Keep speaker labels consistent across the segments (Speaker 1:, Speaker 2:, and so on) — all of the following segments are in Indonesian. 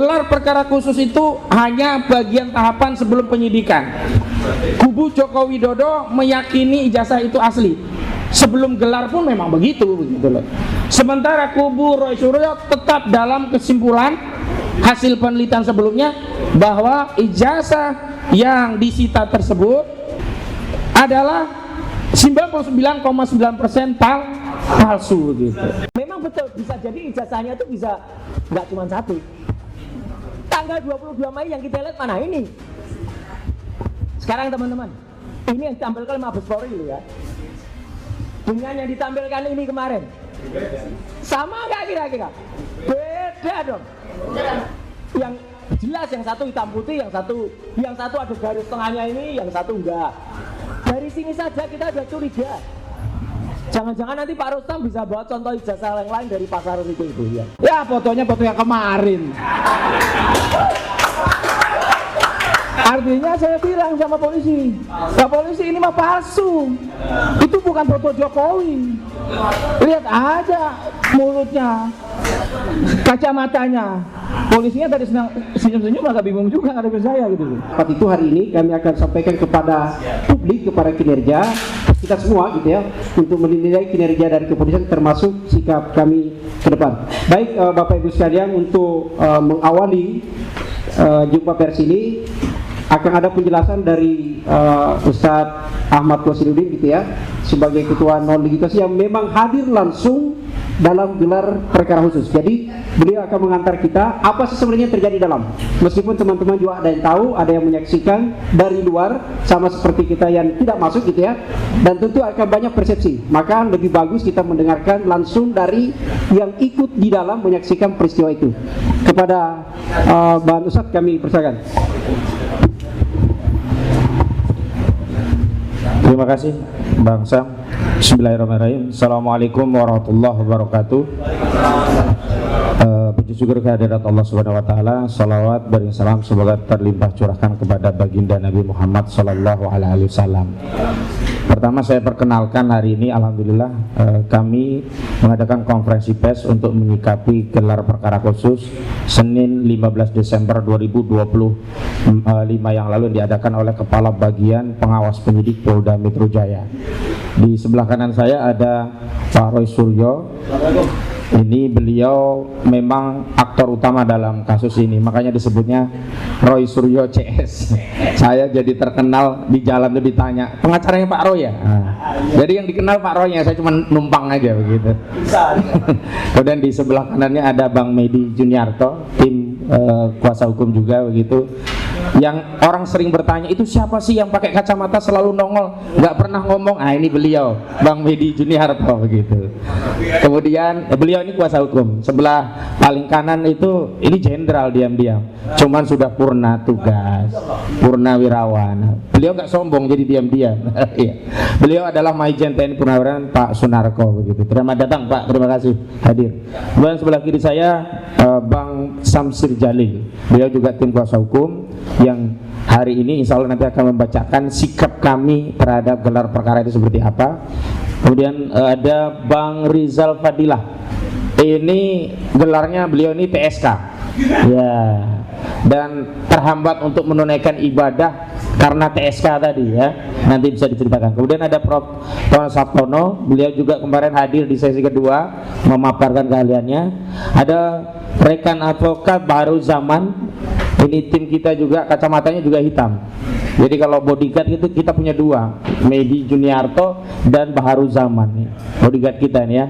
Speaker 1: Gelar perkara khusus itu hanya bagian tahapan sebelum penyidikan. Kubu Joko Widodo meyakini ijazah itu asli. Sebelum gelar pun memang begitu loh. Sementara kubu Roy Suryo tetap dalam kesimpulan hasil penelitian sebelumnya bahwa ijazah yang disita tersebut adalah 99,9% palsu gitu.
Speaker 2: Memang betul, bisa jadi ijazahnya itu bisa nggak cuma satu. Tanggal 22 Mei yang kita lihat mana ini? Sekarang teman-teman, ini yang ditampilkan oleh Mabes Polri ya. Dengan yang ditampilkan ini kemarin, sama nggak kira-kira? Beda dong. Yang jelas yang satu hitam putih, yang satu ada garis tengahnya ini, yang satu enggak. Dari sini saja kita udah curiga. Jangan-jangan nanti Pak Rustam bisa bawa contoh ijazah yang lain dari pasar itu ya.
Speaker 1: Ya fotonya foto yang kemarin. Artinya saya bilang sama polisi, Pak polisi ini mah palsu. Itu bukan foto Jokowi. Lihat aja mulutnya, kacamatanya. Polisinya tadi senyum-senyum agak bingung juga ngadepin saya gitu.
Speaker 3: Saat itu hari ini kami akan sampaikan kepada publik, kepada kinerja kita semua gitu ya, untuk menilai kinerja dari kepolisian termasuk sikap kami ke depan. Baik Bapak Ibu sekalian, untuk mengawali jumpa pers ini akan ada penjelasan dari Ustadz Ahmad Wasiruddin gitu ya, sebagai ketua non legislasi yang memang hadir langsung dalam gelar perkara khusus. Jadi beliau akan mengantar kita apa sih sebenarnya terjadi dalam. Meskipun teman-teman juga ada yang tahu, ada yang menyaksikan dari luar, sama seperti kita yang tidak masuk gitu ya. Dan tentu akan banyak persepsi. Maka lebih bagus kita mendengarkan langsung dari yang ikut di dalam menyaksikan peristiwa itu. Kepada Bang Ustadz kami persilakan.
Speaker 4: Terima kasih Bang Sam. Bismillahirrahmanirrahim. Assalamualaikum warahmatullahi wabarakatuh. Puji syukur kehadirat Allah Subhanahu wa taala. Salawat beri salam semoga terlimpah curahkan kepada baginda Nabi Muhammad sallallahu alaihi wasallam. Pertama saya perkenalkan, hari ini alhamdulillah kami mengadakan konferensi pers untuk menyikapi gelar perkara khusus Senin 15 Desember 2025 yang lalu yang diadakan oleh Kepala Bagian Pengawas Penyidik Polda Metro Jaya. Di sebelah kanan saya ada Pak Roy Suryo. Ini beliau memang aktor utama dalam kasus ini, makanya disebutnya Roy Suryo CS. Saya jadi terkenal di jalan itu ditanya, pengacaranya Pak Roy ya? Jadi yang dikenal Pak Roy-nya, saya cuma numpang aja begitu. Kemudian di sebelah kanannya ada Bang Medi Juniarto, tim kuasa hukum juga begitu. Yang orang sering bertanya, itu siapa sih yang pakai kacamata selalu nongol, nggak pernah ngomong? Ah, ini beliau, Bang Medi Juniarto begitu. Kemudian beliau ini kuasa hukum. Sebelah paling kanan itu ini jenderal diam-diam, cuman sudah purna tugas, purnawirawan. Beliau nggak sombong jadi diam-diam. Beliau adalah Majen TNI Purnawirawan Pak Sunarko begitu. Selamat datang Pak, terima kasih hadir. Kemudian sebelah kiri saya Bang Samsir Jalil. Beliau juga tim kuasa hukum yang hari ini insya Allah nanti akan membacakan sikap kami terhadap gelar perkara itu seperti apa. Kemudian ada Bang Rizal Fadilah, ini gelarnya beliau ini TSK ya, dan terhambat untuk menunaikan ibadah karena TSK tadi ya, nanti bisa diceritakan. Kemudian ada Prof. Tono Sabtono, beliau juga kemarin hadir di sesi kedua memaparkan keahliannya. Ada rekan advokat baru zaman, ini tim kita juga, kacamatanya juga hitam. Jadi kalau bodyguard itu kita punya dua, Medi Juniarto dan Baharu Zaman nih, bodyguard kita nih ya,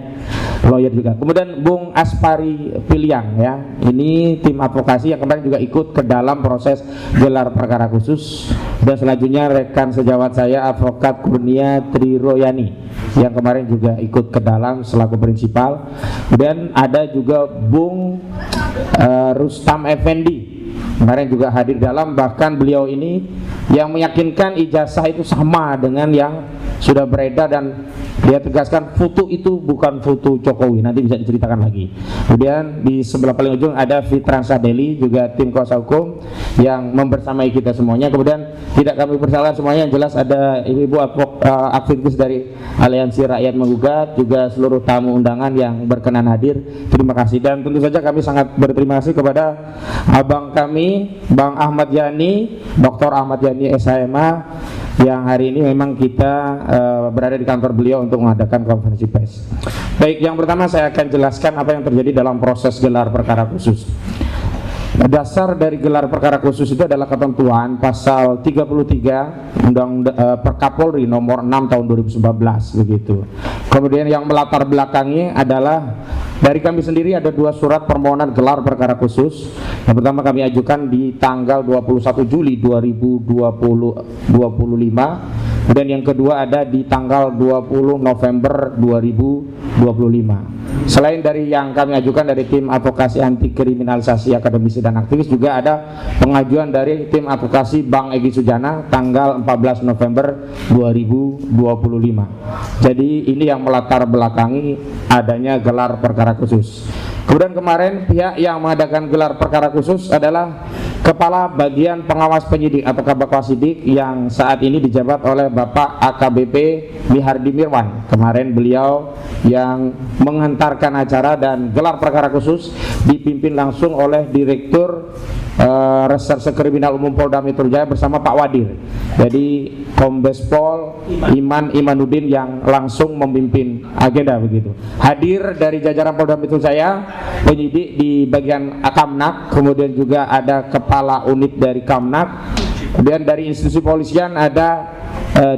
Speaker 4: lawyer juga. Kemudian Bung Aspari Piliang ya, ini tim advokasi yang kemarin juga ikut ke dalam proses gelar perkara khusus. Dan selanjutnya rekan sejawat saya Advokat Kurnia Triroyani yang kemarin juga ikut ke dalam selaku prinsipal. Kemudian ada juga Bung Rustam Effendi, kemarin juga hadir dalam, bahkan beliau ini yang meyakinkan ijazah itu sama dengan yang sudah beredar dan Dia tegaskan foto itu bukan foto Jokowi, nanti bisa diceritakan lagi. Kemudian di sebelah paling ujung ada Fitran Sadeli, juga tim kuasa hukum yang membersamai kita semuanya. Kemudian tidak kami persalahkan semuanya, yang jelas ada ibu-ibu aktivis dari Aliansi Rakyat Menggugat, juga seluruh tamu undangan yang berkenan hadir. Terima kasih, dan tentu saja kami sangat berterima kasih kepada abang kami, Bang Ahmad Yani, Dr. Ahmad Yani SHMA, yang hari ini memang kita berada di kantor beliau untuk mengadakan konferensi pers. Baik, yang pertama saya akan jelaskan apa yang terjadi dalam proses gelar perkara khusus. Dasar dari gelar perkara khusus itu adalah ketentuan pasal 33 Undang-Undang Perkapolri nomor 6 tahun 2011 begitu. Kemudian yang melatar belakangi adalah dari kami sendiri ada 2 surat permohonan gelar perkara khusus. Yang pertama kami ajukan di tanggal 21 Juli 2025. Kemudian yang kedua ada di tanggal 20 November 2025. Selain dari yang kami ajukan dari tim advokasi anti kriminalisasi akademisi dan aktivis, juga ada pengajuan dari tim advokasi Bang Egy Sujana tanggal 14 November 2025. Jadi ini yang melatar belakangi adanya gelar perkara khusus. Kemudian kemarin pihak yang mengadakan gelar perkara khusus adalah Kepala Bagian Pengawas Penyidik atau Kabakwasidik yang saat ini dijabat oleh Bapak AKBP Mihardi Mirwan. Kemarin beliau yang menghantarkan acara dan gelar perkara khusus dipimpin langsung oleh Direktur Reserse Kriminal Umum Polda Metro Jaya bersama Pak Wadir. Jadi Kombes Pol Imanuddin yang langsung memimpin agenda begitu. Hadir dari jajaran Polda Metro Jaya, penyidik di bagian Kamnak, kemudian juga ada kepala unit dari Kamnak, kemudian dari institusi polisian ada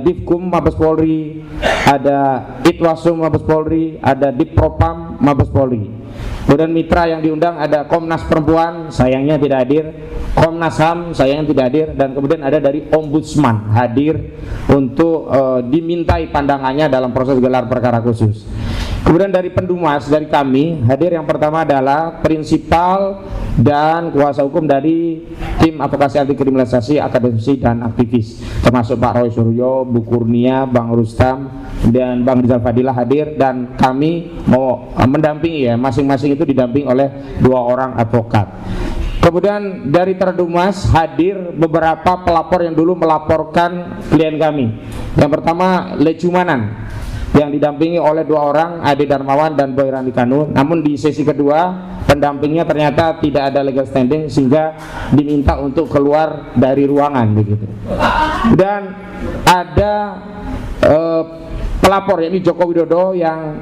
Speaker 4: Divkum Mabes Polri, ada Itwasum Mabes Polri, ada Dipropam Mabes Polri. Kemudian mitra yang diundang ada Komnas Perempuan, sayangnya tidak hadir, Komnas HAM, sayangnya tidak hadir, dan kemudian ada dari Ombudsman hadir untuk dimintai pandangannya dalam proses gelar perkara khusus. Kemudian dari Pendumas, dari kami hadir yang pertama adalah prinsipal dan kuasa hukum dari tim advokasi anti kriminalisasi akademisi dan aktivis, termasuk Pak Roy Suryo, Bu Kurnia, Bang Rustam, dan Bang Rizal Fadilah hadir, dan kami mau mendampingi ya, masing-masing itu didamping oleh 2 orang advokat. Kemudian dari Terdumas hadir beberapa pelapor yang dulu melaporkan klien kami. Yang pertama Lecumanan yang didampingi oleh 2 orang, Ade Darmawan dan Boy Randikanu. Namun di sesi kedua pendampingnya ternyata tidak ada legal standing sehingga diminta untuk keluar dari ruangan begitu. Dan ada pelapor yakni Joko Widodo yang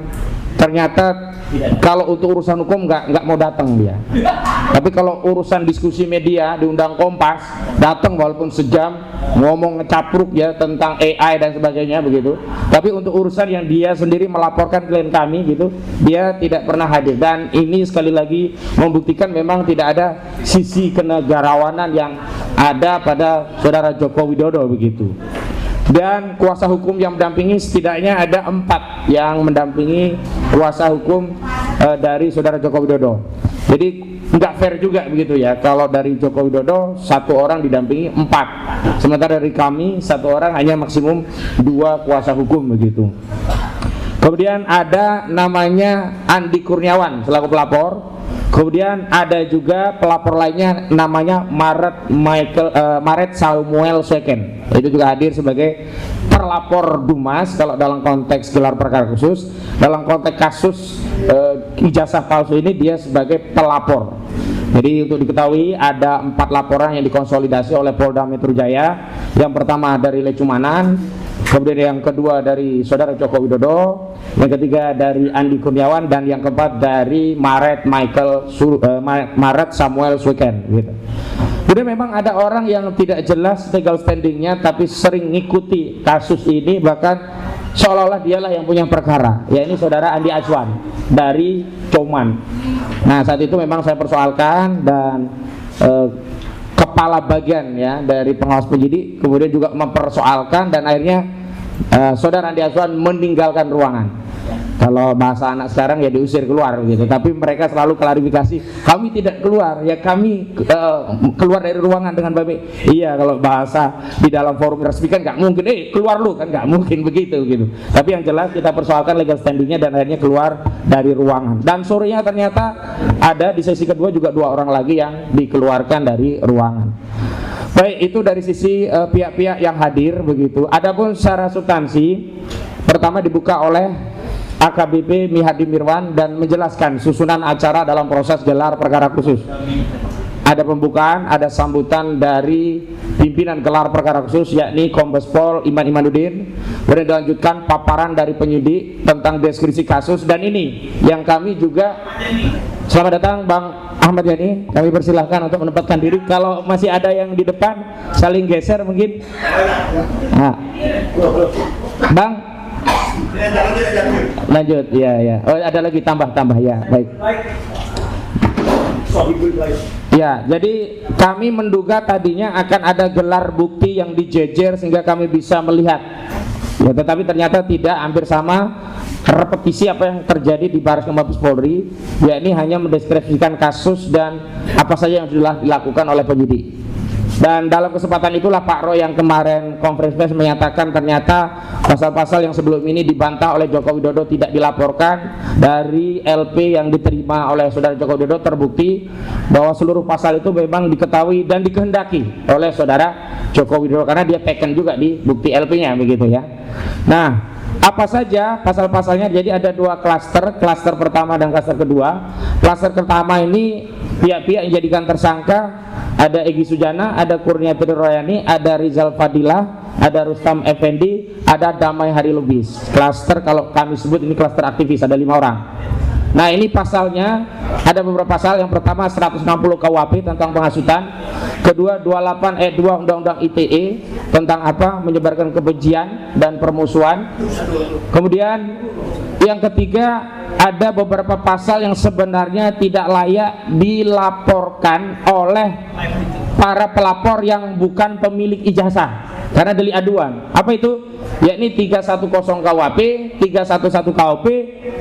Speaker 4: ternyata kalau untuk urusan hukum nggak mau datang dia. Tapi kalau urusan diskusi media diundang Kompas, datang walaupun sejam, ngomong ngecapruk ya tentang AI dan sebagainya begitu. Tapi untuk urusan yang dia sendiri melaporkan klien kami gitu, dia tidak pernah hadir. Dan ini sekali lagi membuktikan memang tidak ada sisi kenegarawanan yang ada pada saudara Joko Widodo begitu. Dan kuasa hukum yang mendampingi setidaknya ada 4 yang mendampingi kuasa hukum dari saudara Joko Widodo. Jadi nggak fair juga begitu ya, kalau dari Joko Widodo 1 orang didampingi 4, sementara dari kami 1 orang hanya maksimum 2 kuasa hukum begitu. Kemudian ada namanya Andi Kurniawan selaku pelapor. Kemudian ada juga pelapor lainnya namanya Maret Samuel Seken. Itu juga hadir sebagai terlapor Dumas kalau dalam konteks gelar perkara khusus. Dalam konteks kasus ijazah palsu ini dia sebagai pelapor. Jadi untuk diketahui ada 4 laporan yang dikonsolidasi oleh Polda Metro Jaya. Yang pertama dari Lecumanan, kemudian yang kedua dari saudara Joko Widodo, yang ketiga dari Andi Kurniawan, dan yang keempat dari Maret Samuel Seken gitu. Jadi memang ada orang yang tidak jelas legal standingnya tapi sering ngikuti kasus ini, bahkan seolah-olah dialah yang punya perkara. Ya ini saudara Andi Azwan dari Coman. Nah saat itu memang saya persoalkan, dan kepala bagian ya dari pengawas penyidik kemudian juga mempersoalkan, dan akhirnya saudara Andi Azwan meninggalkan ruangan.
Speaker 1: Kalau bahasa anak sekarang ya diusir keluar gitu. Tapi mereka selalu klarifikasi, kami tidak keluar, ya kami keluar dari ruangan dengan baik. Iya, kalau bahasa di dalam forum resmi kan nggak mungkin, keluar lu kan, nggak mungkin begitu gitu. Tapi yang jelas kita persoalkan legal standingnya dan akhirnya keluar dari ruangan. Dan sorenya ternyata ada di sesi kedua juga 2 orang lagi yang dikeluarkan dari ruangan. Baik, itu dari sisi pihak-pihak yang hadir begitu. Adapun secara substansi, pertama dibuka oleh AKBP Mihadi Mirwan dan menjelaskan susunan acara dalam proses gelar perkara khusus. Ada pembukaan, ada sambutan dari pimpinan gelar perkara khusus yakni Kombes Pol Iman Imanuddin. Kemudian dilanjutkan paparan dari penyidik tentang deskripsi kasus, dan ini yang kami juga, selamat datang Bang Ahmad Yani, kami persilahkan untuk menempatkan diri. Kalau masih ada yang di depan saling geser mungkin. Nah, Bang lanjut, ya. Oh, ada lagi tambah ya, baik. Ya, jadi kami menduga tadinya akan ada gelar bukti yang dijejer sehingga kami bisa melihat. Ya, tetapi ternyata tidak, hampir sama repetisi apa yang terjadi di Bareskrim Mabes Polri, yakni hanya mendeskripsikan kasus dan apa saja yang sudah dilakukan oleh penyidik. Dan dalam kesempatan itulah Pak Roy yang kemarin konferensi pers menyatakan ternyata pasal-pasal yang sebelum ini dibantah oleh Joko Widodo tidak dilaporkan. Dari LP yang diterima oleh saudara Joko Widodo terbukti bahwa seluruh pasal itu memang diketahui dan dikehendaki oleh saudara Joko Widodo, karena dia taken juga di bukti LP-nya begitu ya. Nah, apa saja pasal-pasalnya? Jadi ada 2 klaster pertama dan klaster kedua. Klaster pertama ini pihak-pihak yang dijadikan tersangka, ada Egy Sujana, ada Kurniati Royani, ada Rizal Fadilah, ada Rustam Effendi, ada Damai Hari Lubis. Klaster, kalau kami sebut ini klaster aktivis, ada 5 orang. Nah, ini pasalnya ada beberapa pasal. Yang pertama 160 KUHP tentang penghasutan, kedua 28 ayat 2 Undang-Undang ITE tentang apa? Menyebarkan kebencian dan permusuhan. Kemudian yang ketiga ada beberapa pasal yang sebenarnya tidak layak dilaporkan oleh para pelapor yang bukan pemilik ijazah karena delik aduan. Apa itu? Yakni 310 KUHP, 311 KUP,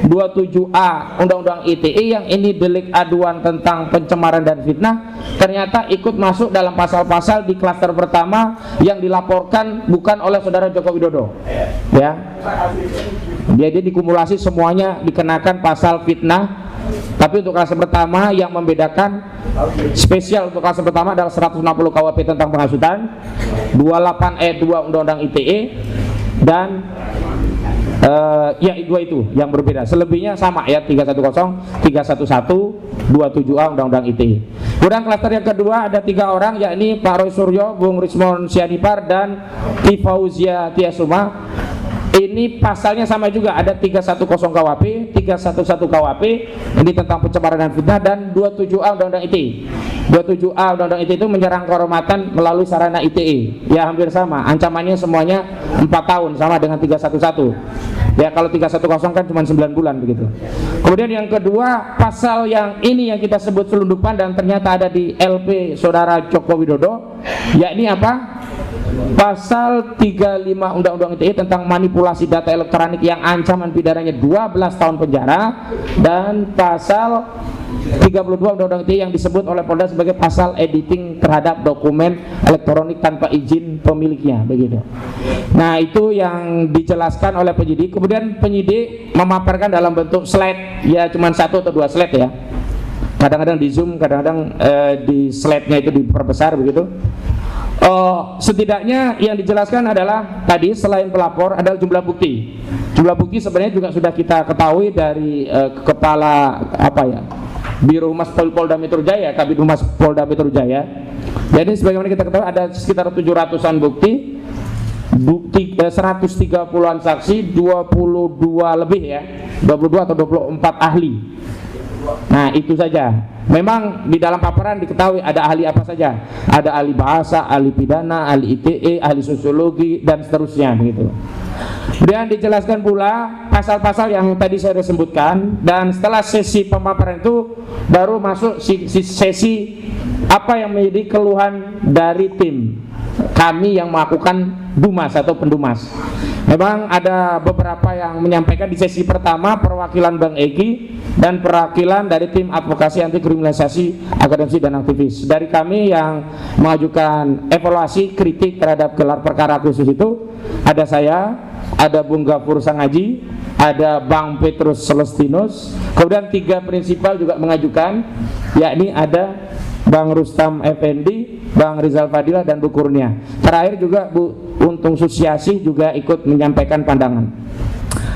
Speaker 1: 27A Undang-Undang ITE yang ini delik aduan tentang pencemaran dan fitnah, ternyata ikut masuk dalam pasal-pasal di klaster pertama yang dilaporkan bukan oleh saudara Joko Widodo. Ya. Jadi dikumulasi semuanya dikenakan pasal fitnah. Tapi untuk klaster pertama yang membedakan spesial untuk klaster pertama adalah 160 KUHP tentang penghasutan, 28 ayat 2 Undang-Undang ITE, dan ya 2 itu yang berbeda. Selebihnya sama ya, 310, 311, 27A Undang-Undang ITE. Kemudian klaster yang kedua ada 3 orang, yakni Pak Roy Suryo, Bung Rismon Sianipar, dan Ki Fauzia Tiasuma. Ini pasalnya sama juga, ada 310 KUHP, 311 KUHP ini tentang pencemaran dan fitnah, dan 27A Undang-Undang ITE. 27A Undang-Undang ITE itu menyerang kehormatan melalui sarana ITE. Ya hampir sama, ancamannya semuanya 4 tahun sama dengan 311. Ya kalau 310 kan cuma 9 bulan begitu. Kemudian yang kedua, pasal yang ini yang kita sebut selundupan dan ternyata ada di LP saudara Joko Widodo, yakni apa? Pasal 35 Undang-Undang ITE tentang manipulasi data elektronik yang ancaman pidananya 12 tahun penjara, dan pasal 32 Undang-Undang ITE yang disebut oleh Polda sebagai pasal editing terhadap dokumen elektronik tanpa izin pemiliknya begitu. Nah, itu yang dijelaskan oleh penyidik. Kemudian penyidik memaparkan dalam bentuk slide, ya cuma 1 atau 2 slide ya. Kadang-kadang di zoom, kadang-kadang di slide-nya itu diperbesar begitu. Setidaknya yang dijelaskan adalah tadi selain pelapor adalah jumlah bukti. Jumlah bukti sebenarnya juga sudah kita ketahui dari kepala apa ya, Biro Humas Polda Metro Jaya, Kabid Humas Polda Metro Jaya. Jadi sebagaimana kita ketahui ada sekitar 700-an bukti, 130-an saksi, 22 lebih ya, 22 atau 24 ahli. Nah itu saja. Memang di dalam paparan diketahui ada ahli apa saja. Ada ahli bahasa, ahli pidana, ahli ITE, ahli sosiologi, dan seterusnya begitu. Kemudian dijelaskan pula pasal-pasal yang tadi saya sudah sebutkan, dan setelah sesi pemaparan itu baru masuk sesi apa yang menjadi keluhan dari tim. kami yang melakukan Dumas atau pendumas. Memang ada beberapa yang menyampaikan di sesi pertama perwakilan Bang Egy dan perwakilan dari tim advokasi anti kriminalisasi akademisi dan aktivis. Dari kami yang mengajukan evaluasi kritik terhadap gelar perkara khusus itu ada saya, ada Bung Gafur Sangaji, ada Bang Petrus Celestinus, kemudian 3 prinsipal juga mengajukan, yakni ada Bang Rustam Effendi, Bang Rizal Fadilah, dan Bu Kurnia. Terakhir juga Bu Untung Susiasih juga ikut menyampaikan pandangan.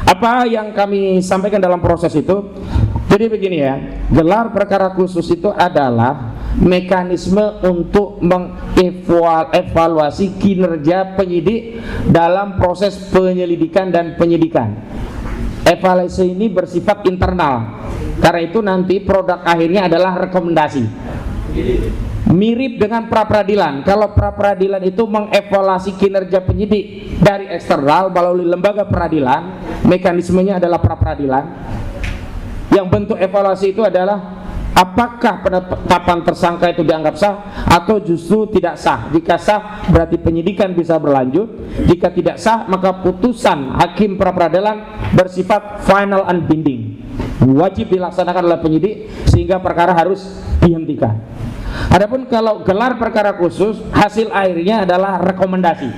Speaker 1: Apa yang kami sampaikan dalam proses itu? Jadi begini ya, gelar perkara khusus itu adalah mekanisme untuk mengevaluasi kinerja penyidik dalam proses penyelidikan dan penyidikan. Evaluasi ini bersifat internal, karena itu nanti produk akhirnya adalah rekomendasi. Mirip dengan pra-peradilan. Kalau pra-peradilan itu mengevaluasi kinerja penyidik dari eksternal melalui lembaga peradilan, mekanismenya adalah pra-peradilan. Yang bentuk evaluasi itu adalah apakah penetapan tersangka itu dianggap sah atau justru tidak sah. Jika sah berarti penyidikan bisa berlanjut, jika tidak sah maka putusan hakim pra-peradilan bersifat final and binding, wajib dilaksanakan oleh penyidik sehingga perkara harus dihentikan. Adapun kalau gelar perkara khusus, hasil akhirnya adalah rekomendasi.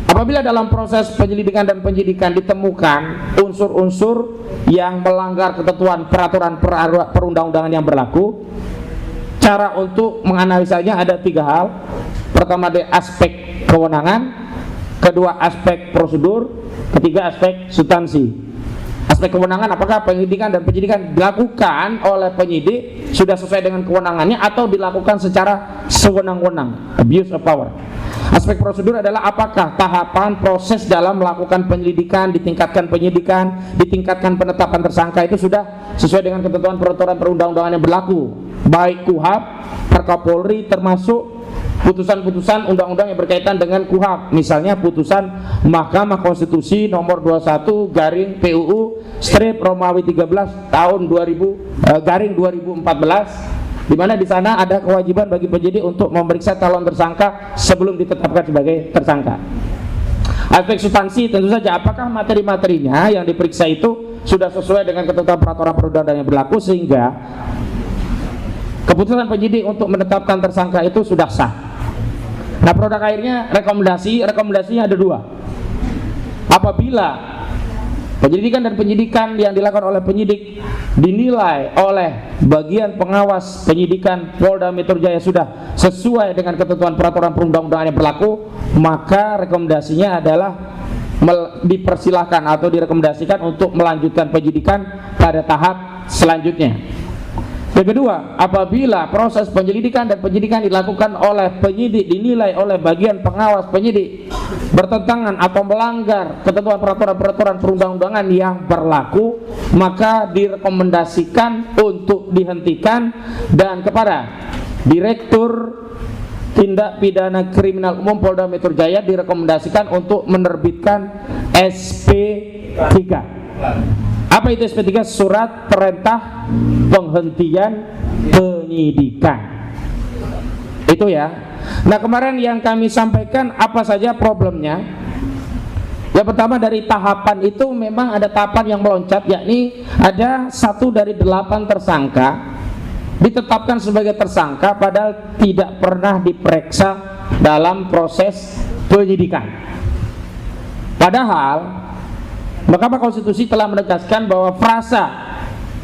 Speaker 1: Apabila dalam proses penyelidikan dan penyidikan ditemukan unsur-unsur yang melanggar ketentuan peraturan perundang-undangan yang berlaku, cara untuk menganalisanya ada 3 hal. Pertama dari aspek kewenangan, kedua aspek prosedur, ketiga aspek substansi. Aspek kewenangan, apakah penyidikan dan penyidikan dilakukan oleh penyidik sudah sesuai dengan kewenangannya atau dilakukan secara sewenang-wenang, abuse of power. Aspek prosedur adalah apakah tahapan proses dalam melakukan penyelidikan, ditingkatkan penyidikan, ditingkatkan penetapan tersangka itu sudah sesuai dengan ketentuan peraturan perundang-undangan yang berlaku, baik KUHP, Perkapolri, termasuk putusan-putusan undang-undang yang berkaitan dengan KUHP. Misalnya putusan Mahkamah Konstitusi nomor 21 garing PUU strip Romawi 13 tahun 2000 2014, di mana di sana ada kewajiban bagi penyidik untuk memeriksa calon tersangka sebelum ditetapkan sebagai tersangka. Aspek substansi tentu saja apakah materi-materinya yang diperiksa itu sudah sesuai dengan ketentuan peraturan perundang-undangan yang berlaku sehingga keputusan penyidik untuk menetapkan tersangka itu sudah sah. Nah, produk akhirnya rekomendasinya ada 2. Apabila penyelidikan dan penyidikan yang dilakukan oleh penyidik dinilai oleh bagian pengawas penyidikan Polda Metro Jaya sudah sesuai dengan ketentuan peraturan perundang-undangan yang berlaku, maka rekomendasinya adalah dipersilahkan atau direkomendasikan untuk melanjutkan penyidikan pada tahap selanjutnya. Yang kedua, apabila proses penyelidikan dan penyidikan dilakukan oleh penyidik dinilai oleh bagian pengawas penyidik bertentangan atau melanggar ketentuan peraturan perundang-undangan yang berlaku, maka direkomendasikan untuk dihentikan dan kepada Direktur Tindak Pidana Kriminal Umum Polda Metro Jaya direkomendasikan untuk menerbitkan SP3. Apa itu SP3? Surat Perintah Penghentian Penyidikan. Itu ya. Nah, kemarin yang kami sampaikan apa saja problemnya? Yang pertama dari tahapan itu memang ada tahapan yang meloncat, yakni ada 1 dari 8 tersangka ditetapkan sebagai tersangka padahal tidak pernah diperiksa dalam proses penyidikan. Padahal Mahkamah Konstitusi telah menegaskan bahwa frasa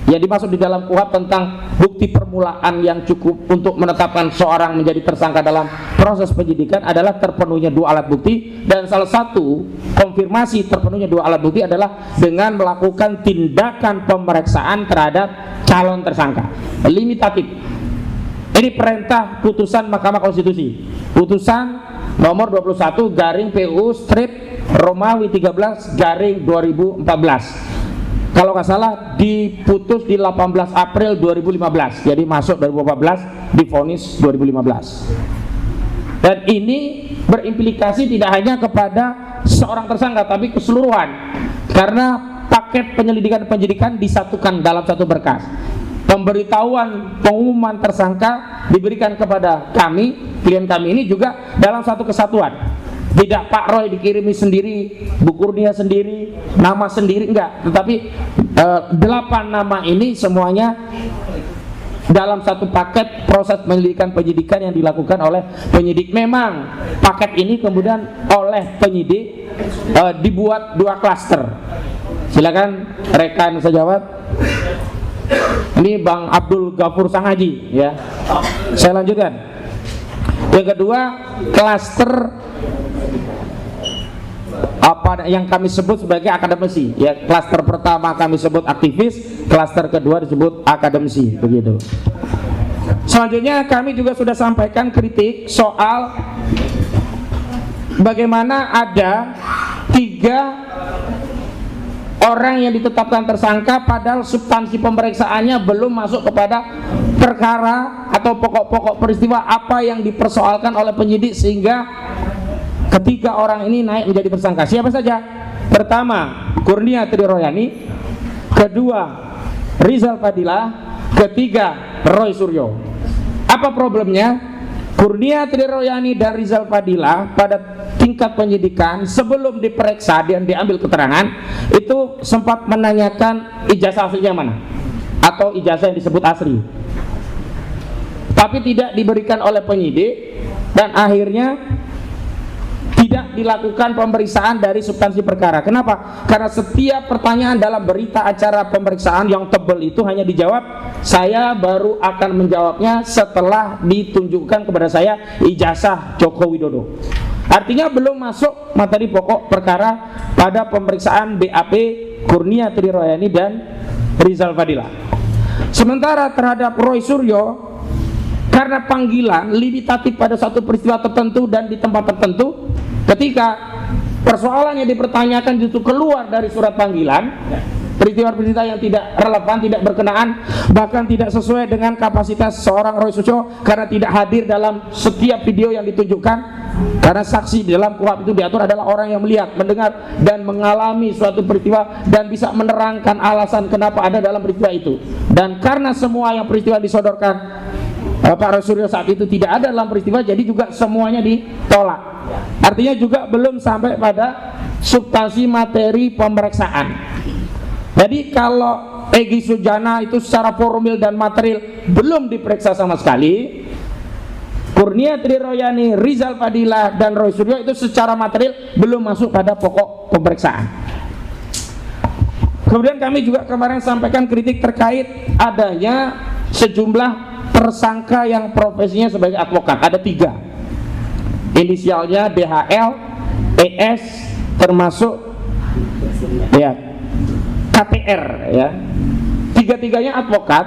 Speaker 1: yang dimaksud di dalam KUHP tentang bukti permulaan yang cukup untuk menetapkan seorang menjadi tersangka dalam proses penyidikan adalah terpenuhnya 2 alat bukti, dan salah satu konfirmasi terpenuhnya 2 alat bukti adalah dengan melakukan tindakan pemeriksaan terhadap calon tersangka. Limitatif. Ini perintah putusan Mahkamah Konstitusi. Putusan nomor 21 garing PUU strip Romawi 13 garing 2014. Kalau nggak salah diputus di 18 April 2015. Jadi masuk 2014, divonis 2015. Dan ini berimplikasi tidak hanya kepada seorang tersangka tapi keseluruhan. Karena paket penyelidikan dan penyidikan disatukan dalam satu berkas. pemberitahuan pengumuman tersangka diberikan kepada kami, klien kami ini juga dalam satu kesatuan. Tidak Pak Roy dikirimi sendiri, Bu Kurnia sendiri, nama sendiri, enggak. Tetapi 8 nama ini semuanya dalam satu paket proses penyidikan yang dilakukan oleh penyidik. Memang paket ini kemudian oleh penyidik dibuat 2 klaster. Silakan rekan sejawat. Ini Bang Abdul Ghafur Sangaji, ya. Saya lanjutkan. Yang kedua, klaster apa yang kami sebut sebagai akademisi, ya. Klaster pertama kami sebut aktivis, klaster kedua disebut akademisi, begitu. Selanjutnya kami juga sudah sampaikan kritik soal bagaimana ada 3 orang yang ditetapkan tersangka padahal substansi pemeriksaannya belum masuk kepada perkara atau pokok-pokok peristiwa apa yang dipersoalkan oleh penyidik sehingga ketiga orang ini naik menjadi tersangka. Siapa saja? Pertama, Kurnia Triroyani. Kedua, Rizal Fadilah. Ketiga, Roy Suryo. Apa problemnya? Kurnia Triroyani dan Rizal Fadilah pada tingkat penyidikan sebelum diperiksa dan diambil keterangan itu sempat menanyakan ijazah aslinya mana atau ijazah yang disebut asli, tapi tidak diberikan oleh penyidik dan akhirnya tidak dilakukan pemeriksaan dari substansi perkara. Kenapa? Karena setiap pertanyaan dalam berita acara pemeriksaan yang tebal itu hanya dijawab, saya baru akan menjawabnya setelah ditunjukkan kepada saya ijazah Joko Widodo. Artinya belum masuk materi pokok perkara pada pemeriksaan BAP Kurnia Triroyani dan Rizal Fadilah. Sementara terhadap Roy Suryo, karena panggilan limitatif pada satu peristiwa tertentu dan di tempat tertentu, ketika persoalan yang dipertanyakan justru keluar dari surat panggilan, peristiwa-peristiwa yang tidak relevan, tidak berkenaan, bahkan tidak sesuai dengan kapasitas seorang Roy Suryo karena tidak hadir dalam setiap video yang ditunjukkan, karena saksi di dalam KUHP itu diatur adalah orang yang melihat, mendengar, dan mengalami suatu peristiwa dan bisa menerangkan alasan kenapa ada dalam peristiwa itu. Dan karena semua yang peristiwa disodorkan Pak Roy Suryo saat itu tidak ada dalam peristiwa, jadi juga semuanya ditolak. Artinya juga belum sampai pada substansi materi pemeriksaan. Jadi kalau Egy Sujana itu secara formil dan material belum diperiksa sama sekali, Kurnia Triroyani, Rizal Fadilah, dan Roy Suryo itu secara material belum masuk pada pokok pemeriksaan. Kemudian kami juga kemarin sampaikan kritik terkait adanya sejumlah tersangka yang profesinya sebagai advokat. Ada 3, inisialnya DHL, ES, termasuk ya KTR, ya. 3-tiganya advokat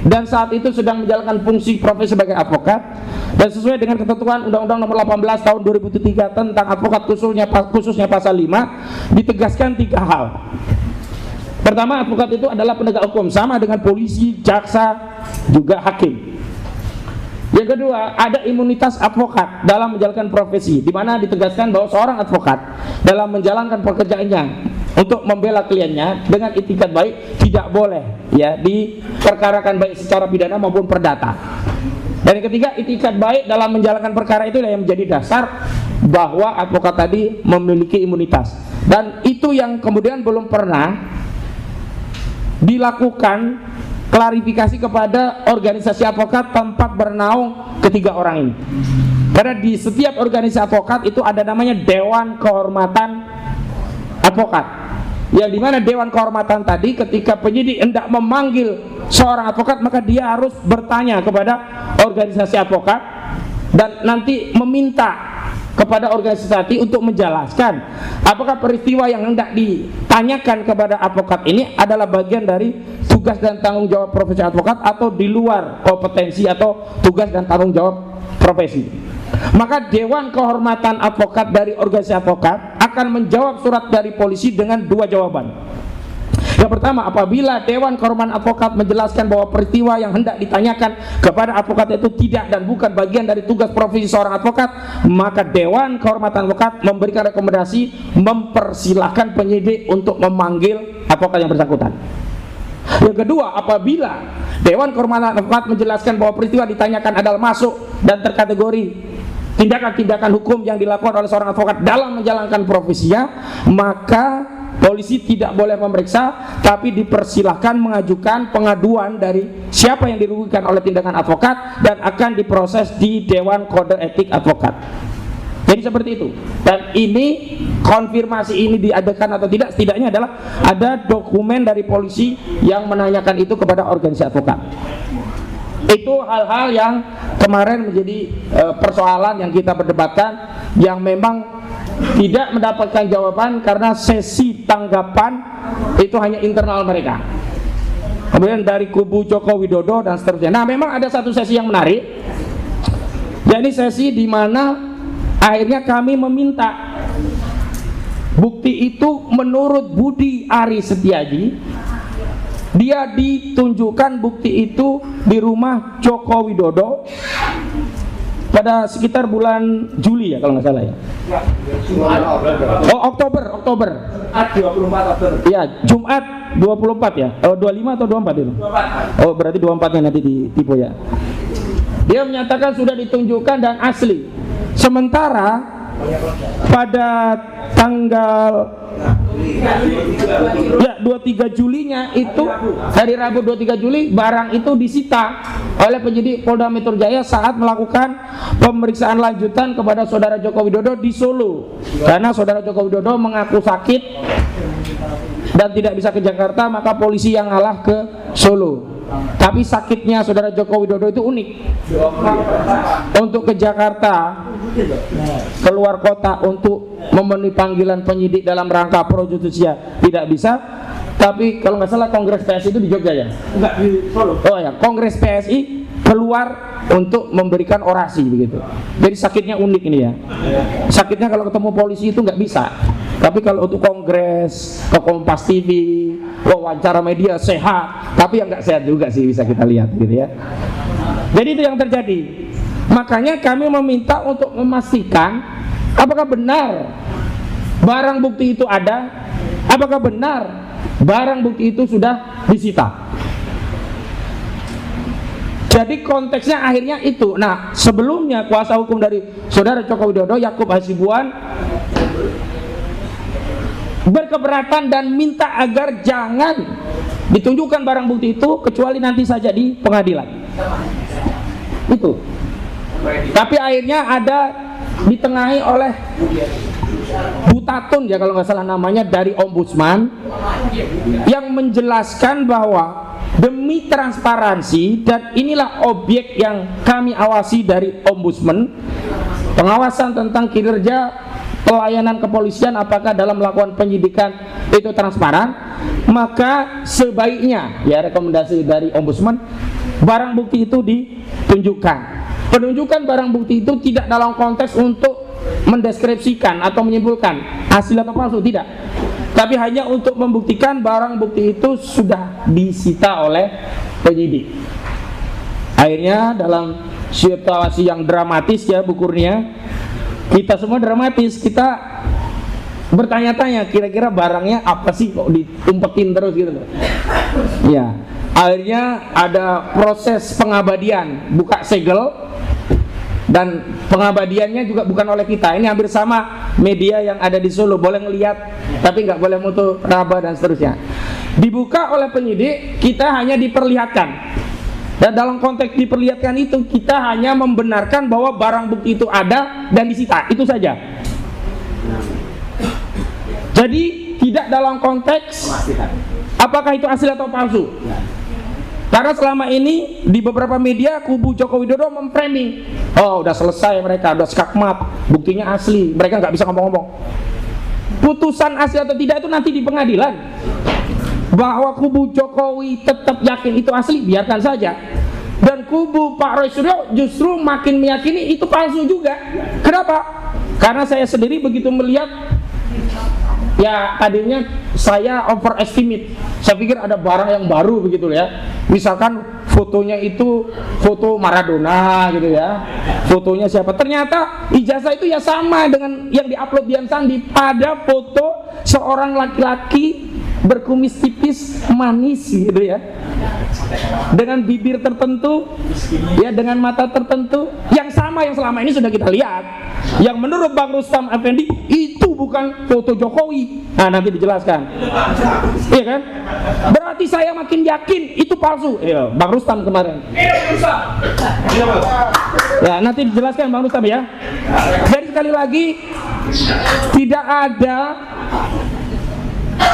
Speaker 1: dan saat itu sedang menjalankan fungsi profesi sebagai advokat, dan sesuai dengan ketentuan Undang-Undang Nomor 18 Tahun 2003 tentang advokat khususnya pasal 5 ditegaskan 3 hal. Pertama, advokat itu adalah penegak hukum, sama dengan polisi, jaksa, juga hakim. Yang kedua, ada imunitas advokat dalam menjalankan profesi, di mana ditegaskan bahwa seorang advokat dalam menjalankan pekerjaannya untuk membela kliennya dengan itikat baik tidak boleh ya diperkarakan baik secara pidana maupun perdata. Dan yang ketiga, itikat baik dalam menjalankan perkara itu yang menjadi dasar bahwa advokat tadi memiliki imunitas. Dan itu yang kemudian belum pernah dilakukan klarifikasi kepada organisasi advokat tempat bernaung ketiga orang ini. Karena di setiap organisasi advokat itu ada namanya Dewan Kehormatan Advokat, yang dimana Dewan Kehormatan tadi ketika penyidik hendak memanggil seorang advokat, maka dia harus bertanya kepada organisasi advokat dan nanti meminta kepada organisasi untuk menjelaskan apakah peristiwa yang hendak ditanyakan kepada advokat ini adalah bagian dari tugas dan tanggung jawab profesi advokat atau di luar kompetensi atau tugas dan tanggung jawab profesi. Maka Dewan Kehormatan Advokat dari organisasi advokat akan menjawab surat dari polisi dengan 2 jawaban. Yang pertama, apabila Dewan Kehormatan Advokat menjelaskan bahwa peristiwa yang hendak ditanyakan kepada advokat itu tidak dan bukan bagian dari tugas profesi seorang advokat, maka Dewan Kehormatan Advokat memberikan rekomendasi mempersilahkan penyidik untuk memanggil advokat yang bersangkutan. Yang kedua, apabila Dewan Kehormatan Advokat menjelaskan bahwa peristiwa ditanyakan adalah masuk dan terkategori tindakan-tindakan hukum yang dilakukan oleh seorang advokat dalam menjalankan profesinya, maka polisi tidak boleh memeriksa, tapi dipersilahkan mengajukan pengaduan dari siapa yang dirugikan oleh tindakan advokat dan akan diproses di Dewan Kode Etik Advokat. Jadi seperti itu. Dan ini konfirmasi ini diadakan atau tidak, setidaknya adalah ada dokumen dari polisi yang menanyakan itu kepada organisasi advokat. Itu hal-hal yang kemarin menjadi persoalan yang kita perdebatkan, yang memang tidak mendapatkan jawaban karena sesi tanggapan itu hanya internal mereka. Kemudian dari kubu Joko Widodo dan seterusnya. Nah, memang ada satu sesi yang menarik, yakni sesi di mana akhirnya kami meminta bukti itu menurut Budi Ari Setiaji, dia ditunjukkan bukti itu di rumah Joko Widodo pada sekitar bulan Juli ya kalau nggak salah ya. Oh, Oktober.
Speaker 2: 24 Oktober.
Speaker 1: Ya, Jumat 24 ya. Oh, 25 atau 24 itu? 24. Oh, berarti 24-nya nanti ditipu ya. Dia menyatakan sudah ditunjukkan dan asli. Sementara pada tanggal 23 Julinya itu, hari Rabu 23 Juli, barang itu disita oleh penyidik Polda Metro Jaya saat melakukan pemeriksaan lanjutan kepada saudara Joko Widodo di Solo, karena saudara Joko Widodo mengaku sakit dan tidak bisa ke Jakarta, maka polisi yang ngalah ke Solo. Tapi sakitnya saudara Joko Widodo itu unik. Untuk ke Jakarta, keluar kota untuk memenuhi panggilan penyidik dalam rangka pro justisia tidak bisa. Tapi kalau nggak salah Kongres PSI itu di Jogja ya?
Speaker 2: Enggak, di Solo.
Speaker 1: Oh ya, Kongres PSI keluar untuk memberikan orasi begitu. Jadi sakitnya unik ini ya. Sakitnya kalau ketemu polisi itu nggak bisa. Tapi kalau untuk kongres, ke Kompas TV, wawancara media sehat, tapi yang nggak sehat juga sih bisa kita lihat gitu ya. Jadi itu yang terjadi. Makanya kami meminta untuk memastikan apakah benar barang bukti itu ada, apakah benar barang bukti itu sudah disita. Jadi konteksnya akhirnya itu. Nah, sebelumnya kuasa hukum dari saudara Joko Widodo, Yakub Hasibuan, berkeberatan dan minta agar jangan ditunjukkan barang bukti itu kecuali nanti saja di pengadilan. Itu. Tapi akhirnya ada ditengahi oleh Butatun ya kalau nggak salah namanya, dari Ombudsman, yang menjelaskan bahwa demi transparansi, dan inilah objek yang kami awasi dari Ombudsman, pengawasan tentang kinerja pelayanan kepolisian apakah dalam melakukan penyidikan itu transparan, maka sebaiknya ya rekomendasi dari Ombudsman barang bukti itu ditunjukkan. Penunjukan barang bukti itu tidak dalam konteks untuk mendeskripsikan atau menyimpulkan asli atau palsu, tidak, tapi hanya untuk membuktikan barang bukti itu sudah disita oleh penyidik. Akhirnya dalam situasi yang dramatis ya Bu Kurnia, kita semua dramatis, kita bertanya-tanya kira-kira barangnya apa sih kok diumpetin terus gitu loh. Ya, akhirnya ada proses pengabadian, buka segel, dan pengabadiannya juga bukan oleh kita. Ini hampir sama media yang ada di Solo, boleh ngelihat tapi nggak boleh foto raba dan seterusnya. Dibuka oleh penyidik, kita hanya diperlihatkan. Dan dalam konteks diperlihatkan itu, kita hanya membenarkan bahwa barang bukti itu ada dan disita, itu saja. Jadi tidak dalam konteks apakah itu asli atau palsu. Karena selama ini di beberapa media kubu Joko Widodo memframing, oh udah selesai mereka, udah skakmat, buktinya asli, mereka nggak bisa ngomong-ngomong. Putusan asli atau tidak itu nanti di pengadilan. Bahwa kubu Jokowi tetap yakin itu asli, biarkan saja. Dan kubu Pak Roy Suryo justru makin meyakini itu palsu juga. Kenapa? Karena saya sendiri begitu melihat, ya tadinya saya overestimate, saya pikir ada barang yang baru begitu ya. Misalkan fotonya itu foto Maradona gitu ya, fotonya siapa, ternyata ijazah itu ya sama dengan yang diupload Dian Sandi. Ada foto seorang laki-laki berkumis tipis manis gitu ya, dengan bibir tertentu, ya, dengan mata tertentu, yang sama yang selama ini sudah kita lihat, yang menurut Bang Rustam Effendi itu bukan foto Jokowi. Nah, nanti dijelaskan, iya kan? Berarti saya makin yakin itu palsu. Iya, Bang Rustam kemarin. Ya, nanti dijelaskan Bang Rustam ya. Jadi sekali lagi, tidak ada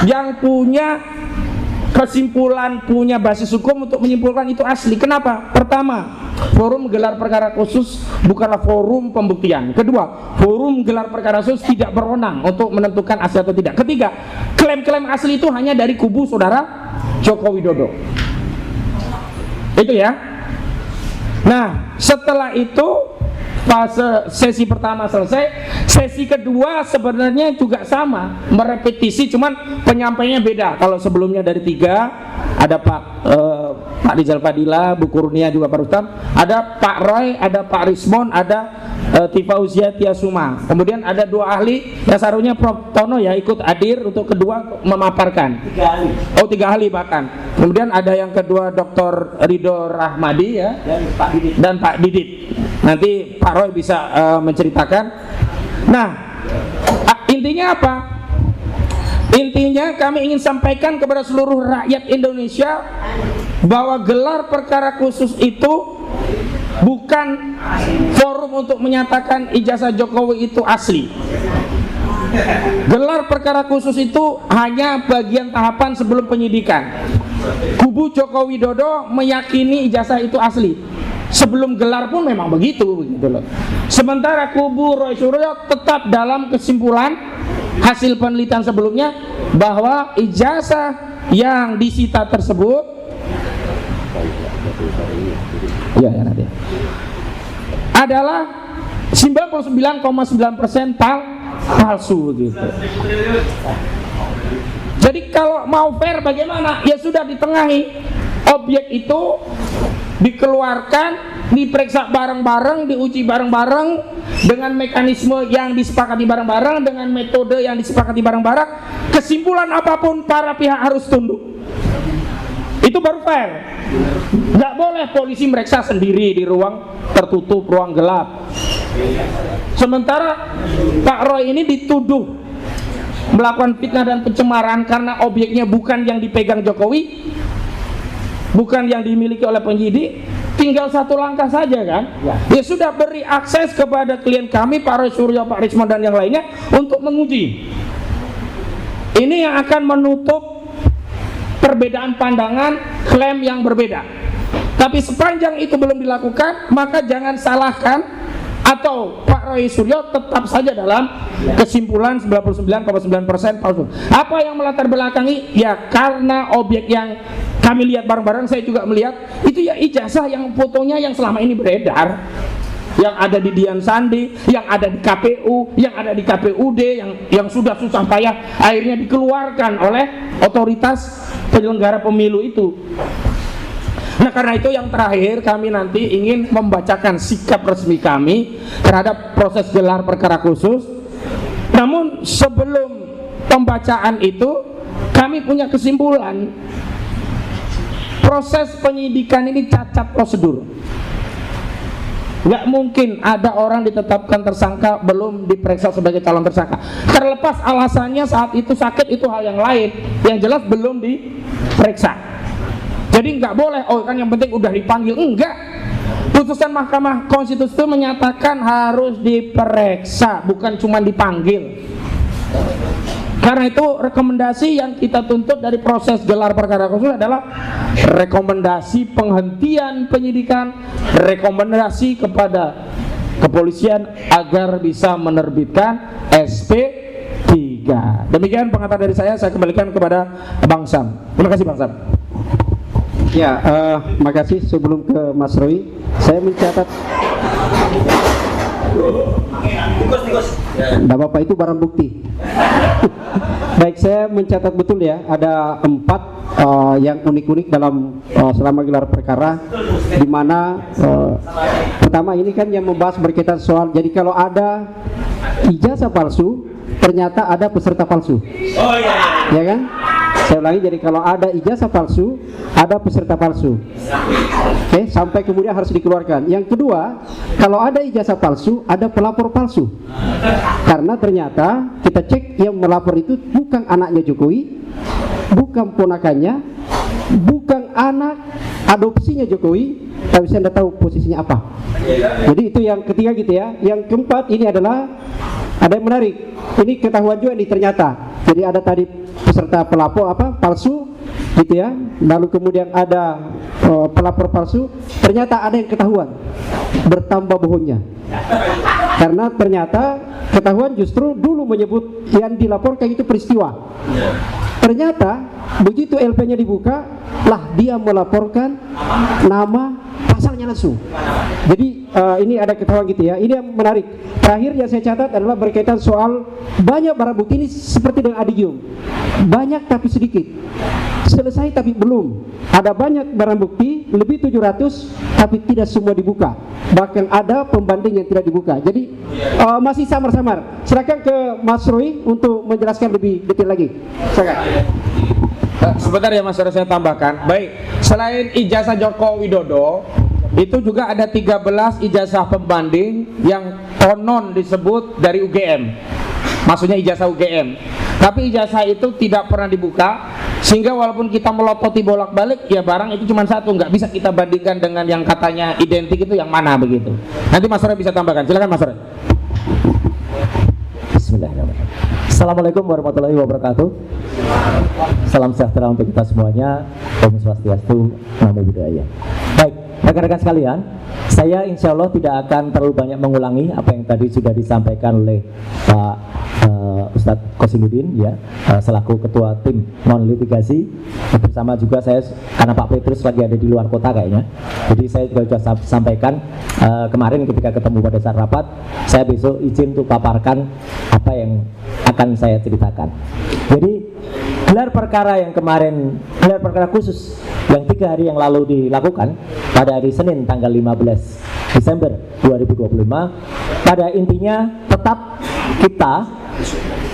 Speaker 1: yang punya kesimpulan, punya basis hukum untuk menyimpulkan itu asli. Kenapa? Pertama, forum gelar perkara khusus bukanlah forum pembuktian. Kedua, forum gelar perkara khusus tidak berwenang untuk menentukan asli atau tidak. Ketiga, klaim-klaim asli itu hanya dari kubu saudara Joko Widodo. Itu ya. Nah, setelah itu fase sesi pertama selesai, sesi kedua sebenarnya juga sama, merepetisi, cuman penyampainya beda. Kalau sebelumnya dari 3 ada Pak Rizal Fadila, Bu Kurnia, juga Pak Rustam, ada Pak Roy, ada Pak Rismon, ada Tifauzia Tiasuma. Kemudian ada 2 ahli yang seharusnya Prof Tono ya ikut hadir untuk kedua memaparkan.
Speaker 2: 3 ahli.
Speaker 1: Oh, 3 ahli bahkan. Kemudian ada yang kedua Dr. Ridho Rahmadi ya, dan Pak Didit. Nanti Pak Roy bisa menceritakan. Nah, intinya apa? Intinya kami ingin sampaikan kepada seluruh rakyat Indonesia bahwa gelar perkara khusus itu bukan forum untuk menyatakan ijazah Jokowi itu asli. Gelar perkara khusus itu hanya bagian tahapan sebelum penyidikan. Kubu Joko Widodo meyakini ijazah itu asli. Sebelum gelar pun memang begitu loh. Sementara kubu Roy Suryo tetap dalam kesimpulan hasil penelitian sebelumnya bahwa ijazah yang disita tersebut adalah 99,9% palsu gitu. Jadi kalau mau fair bagaimana? Ya sudah ditengahi, objek itu dikeluarkan, diperiksa bareng-bareng, diuji bareng-bareng dengan mekanisme yang disepakati bareng-bareng, dengan metode yang disepakati bareng-bareng. Kesimpulan apapun para pihak harus tunduk. Itu baru fair. Nggak boleh polisi meriksa sendiri di ruang tertutup, ruang gelap. Sementara Pak Roy ini dituduh melakukan fitnah dan pencemaran karena objeknya bukan yang dipegang Jokowi, bukan yang dimiliki oleh penyidik. Tinggal 1 langkah saja kan. Ya sudah, beri akses kepada klien kami Pak Roy Suryo, Pak Rismon dan yang lainnya untuk menguji. Ini yang akan menutup perbedaan pandangan, klaim yang berbeda. Tapi sepanjang itu belum dilakukan, maka jangan salahkan atau Pak Roy Suryo tetap saja dalam kesimpulan 99,9% palsu. Apa yang melatar belakangi? Ya karena objek yang kami lihat bareng-bareng, saya juga melihat itu ya ijazah yang fotonya yang selama ini beredar, yang ada di Dian Sandi, yang ada di KPU, yang ada di KPUD, yang sudah susah payah akhirnya dikeluarkan oleh otoritas penyelenggara pemilu itu. Nah, karena itu yang terakhir kami nanti ingin membacakan sikap resmi kami terhadap proses gelar perkara khusus. Namun sebelum pembacaan itu kami punya kesimpulan. Proses penyidikan ini cacat prosedur. Nggak mungkin ada orang ditetapkan tersangka belum diperiksa sebagai calon tersangka. Terlepas alasannya saat itu sakit, itu hal yang lain. Yang jelas belum diperiksa. Jadi nggak boleh, oh kan yang penting udah dipanggil. Enggak. Putusan Mahkamah Konstitusi itu menyatakan harus diperiksa, bukan cuma dipanggil. Karena itu rekomendasi yang kita tuntut dari proses gelar perkara khusus adalah rekomendasi penghentian penyidikan, rekomendasi kepada kepolisian agar bisa menerbitkan SP3. Demikian pengantar dari saya kembalikan kepada Bang Sam. Terima kasih Bang Sam.
Speaker 3: Ya, makasih. Sebelum ke Mas Roy, saya mencatat. Nah, Bapak itu barang bukti. Baik, saya mencatat betul ya, ada 4 yang unik-unik dalam selama gelar perkara, di mana pertama ini kan yang membahas berkaitan soal, jadi kalau ada ijazah palsu, ternyata ada peserta palsu. Oh iya. Ya kan? Saya ulangi, jadi kalau ada ijazah palsu, ada peserta palsu. Oke, sampai kemudian harus dikeluarkan. Yang kedua, kalau ada ijazah palsu, ada pelapor palsu. Karena ternyata kita cek yang melapor itu bukan anaknya Jokowi, bukan ponakannya, bukan anak adopsinya Jokowi, tapi saya tidak tahu posisinya apa. Jadi itu yang ketiga gitu ya. Yang keempat ini adalah ada yang menarik. Ini ketahuan juga nih ternyata. Jadi ada tadi peserta pelapor palsu gitu ya. Lalu kemudian ada pelapor palsu. Ternyata ada yang ketahuan bertambah bohongnya. Karena ternyata ketahuan justru dulu menyebut yang dilaporkan itu peristiwa. Ternyata begitu LP-nya dibuka, lah dia melaporkan nama pasalnya langsung. Jadi ini ada ketahuan gitu ya. Ini yang menarik. Terakhir yang saya catat adalah berkaitan soal banyak barang bukti ini seperti dengan adigium. Banyak tapi sedikit. Selesai tapi belum. Ada banyak barang bukti, lebih 700 tapi tidak semua dibuka. Bahkan ada pembanding yang tidak dibuka. Jadi masih samar-samar. Silakan ke Mas Roy untuk menjelaskan lebih detail lagi. Silakan.
Speaker 1: Sebentar ya Mas, saya tambahkan. Baik, selain ijazah Joko Widodo, itu juga ada 13 ijazah pembanding yang konon disebut dari UGM. Maksudnya ijazah UGM. Tapi ijazah itu tidak pernah dibuka, sehingga walaupun kita melopoti bolak-balik, ya barang itu cuma satu, nggak bisa kita bandingkan dengan yang katanya identik itu yang mana begitu. Nanti Mas Roy bisa tambahkan. Silakan Mas Roy.
Speaker 2: Bismillahirrahmanirrahim. Assalamualaikum warahmatullahi wabarakatuh. Salam sejahtera untuk kita semuanya. Om Swastiastu, Namo Buddhaya. Baik, rekan-rekan sekalian, saya insya Allah tidak akan terlalu banyak mengulangi apa yang tadi sudah disampaikan oleh Pak Ustadz Kosinuddin ya, selaku ketua tim non litigasi. Bersama juga saya, karena Pak Petrus lagi ada di luar kota kayaknya, jadi saya juga sudah sampaikan kemarin ketika ketemu pada saat rapat, saya besok izin untuk paparkan apa yang akan saya ceritakan. Jadi gelar perkara yang kemarin, gelar perkara khusus yang 3 hari yang lalu dilakukan pada hari Senin tanggal 15 Desember 2025, pada intinya tetap kita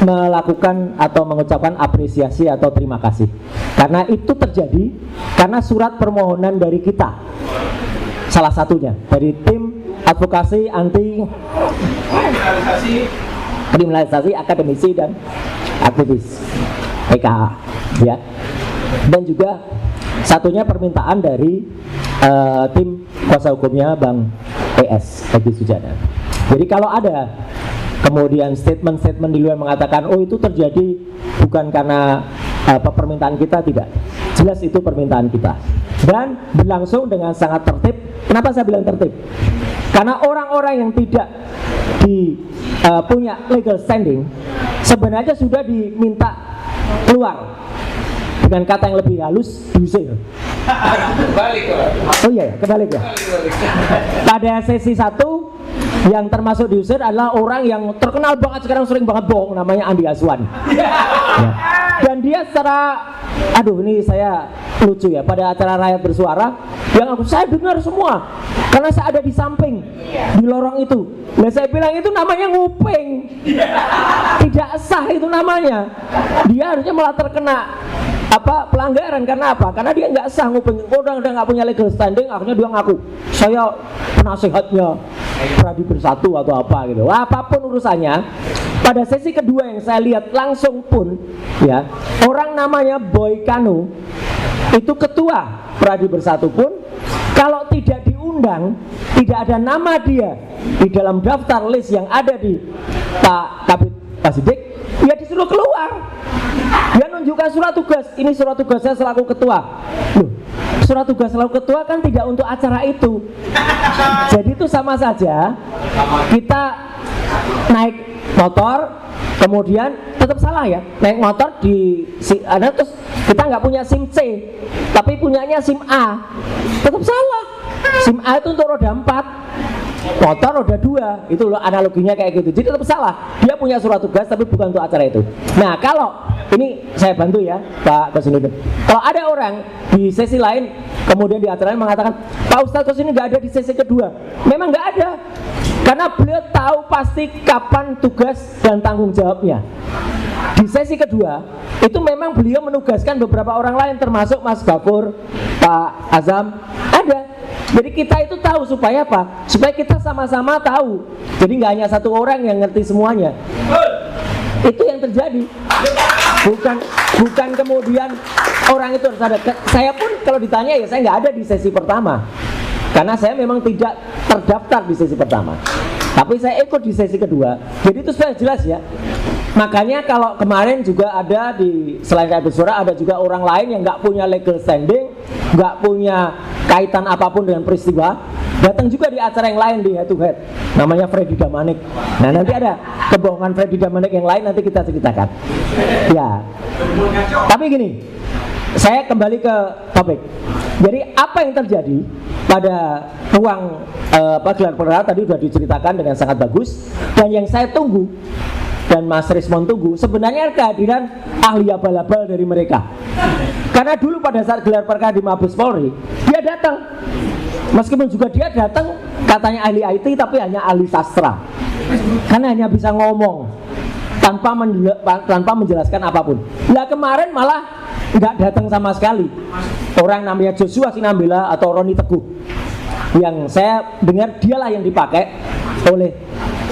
Speaker 2: melakukan atau mengucapkan apresiasi atau terima kasih, karena itu terjadi karena surat permohonan dari kita, salah satunya dari tim advokasi anti kriminalisasi akademisi dan aktivis PKA ya, dan juga satunya permintaan dari tim kuasa hukumnya Bang PS Egy Sujana. Jadi kalau ada kemudian statement-statement di luar mengatakan oh itu terjadi bukan karena permintaan kita, tidak, jelas itu permintaan kita dan berlangsung dengan sangat tertib. Kenapa saya bilang tertib? Karena orang-orang yang tidak punya legal standing sebenarnya sudah diminta keluar, dengan kata yang lebih halus, diusir.
Speaker 1: Balik.
Speaker 2: Oh iya, kebalik ya. Pada sesi 1 yang termasuk diusir adalah orang yang terkenal banget sekarang, sering banget bohong, namanya Andi Azwan ya. Dan dia secara, aduh ini saya lucu ya, pada acara Rakyat Bersuara yang saya dengar semua karena saya ada di samping di lorong itu. Nah saya bilang itu namanya nguping, tidak sah itu namanya. Dia harusnya malah terkena pelanggaran. Karena apa? Karena dia nggak sah nguping. Orang udah nggak punya legal standing, akhirnya dia ngaku saya penasehatnya Pradi Bersatu atau apa gitu. Apapun urusannya. Pada sesi kedua yang saya lihat langsung pun ya, orang namanya Boy Kanu itu ketua Pradi Bersatu pun kalau tidak diundang, tidak ada nama dia di dalam daftar list yang ada di Pak Kabid Pasidik, ya disuruh keluar. Dia nunjukkan surat tugas, ini surat tugasnya selaku ketua. Loh, surat tugas selaku ketua kan tidak untuk acara itu. Jadi itu sama saja kita naik motor, kemudian tetap salah ya, naik motor ada terus kita nggak punya SIM C, tapi punyanya SIM A, tetap salah. SIM A itu untuk roda 4, motor roda 2, itu loh analoginya kayak gitu. Jadi tetap salah, dia punya surat tugas tapi bukan untuk acara itu. Nah kalau ini saya bantu ya Pak Kosinuddin, kalau ada orang di sesi lain kemudian di acara lain mengatakan Pak Ustadz Kosini nggak ada di sesi kedua, memang nggak ada, karena beliau tahu pasti kapan tugas dan tanggung jawabnya. Di sesi kedua itu memang beliau menugaskan beberapa orang lain termasuk Mas Gafur, Pak Azam, ada. Jadi kita itu tahu supaya apa? Supaya kita sama-sama tahu. Jadi nggak hanya satu orang yang ngerti semuanya. Itu yang terjadi. Bukan kemudian orang itu harus ada. Saya pun kalau ditanya ya saya nggak ada di sesi pertama. Karena saya memang tidak terdaftar di sesi pertama. Tapi saya ikut di sesi kedua. Jadi itu sudah jelas ya. Makanya kalau kemarin juga ada di selain Habib Sura ada juga orang lain yang nggak punya legal standing, nggak punya kaitan apapun dengan peristiwa, datang juga di acara yang lain di Head to Head, namanya Freddy Damanik. Nah nanti ada kebohongan Freddy Damanik yang lain nanti kita ceritakan. Ya. Tapi gini, saya kembali ke topik. Jadi apa yang terjadi pada ruang gelar perkara tadi sudah diceritakan dengan sangat bagus, dan yang saya tunggu dan Mas Rismon tunggu sebenarnya kehadiran ahli abal-abal dari mereka. Karena dulu pada saat gelar perkara di Mabes Polri dia datang, meskipun juga dia datang katanya ahli IT tapi hanya ahli sastra, karena hanya bisa ngomong tanpa menjelaskan apapun. Nah kemarin malah nggak datang sama sekali orang namanya Joshua Sinambela atau Roni Teguh, yang saya dengar dialah yang dipakai oleh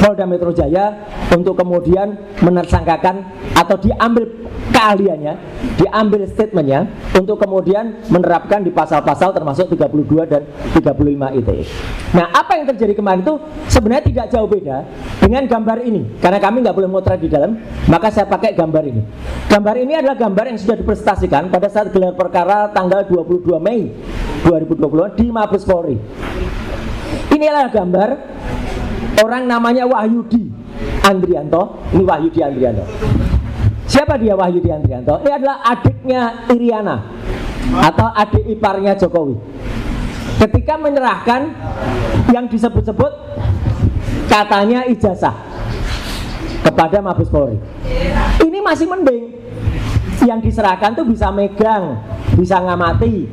Speaker 2: Polda Metro Jaya untuk kemudian menersangkakan atau diambil keahliannya, diambil statementnya untuk kemudian menerapkan di pasal-pasal termasuk 32 dan 35 ITE. Nah apa yang terjadi kemarin itu sebenarnya tidak jauh beda dengan gambar ini. Karena kami nggak boleh motret di dalam, maka saya pakai gambar ini. Gambar ini adalah gambar yang sudah dipresentasikan pada saat gelar perkara tanggal 22 Mei 2020 di Mabes Polri. Ini adalah gambar orang namanya Wahyudi Andrianto. Ini Wahyudi Andrianto. Siapa dia Wahyudi Andrianto? Ini adalah adiknya Iriana atau adik iparnya Jokowi. Ketika menyerahkan yang disebut-sebut katanya ijazah kepada Mabes Polri, ini masih mending. Yang diserahkan tuh bisa megang, bisa ngamati,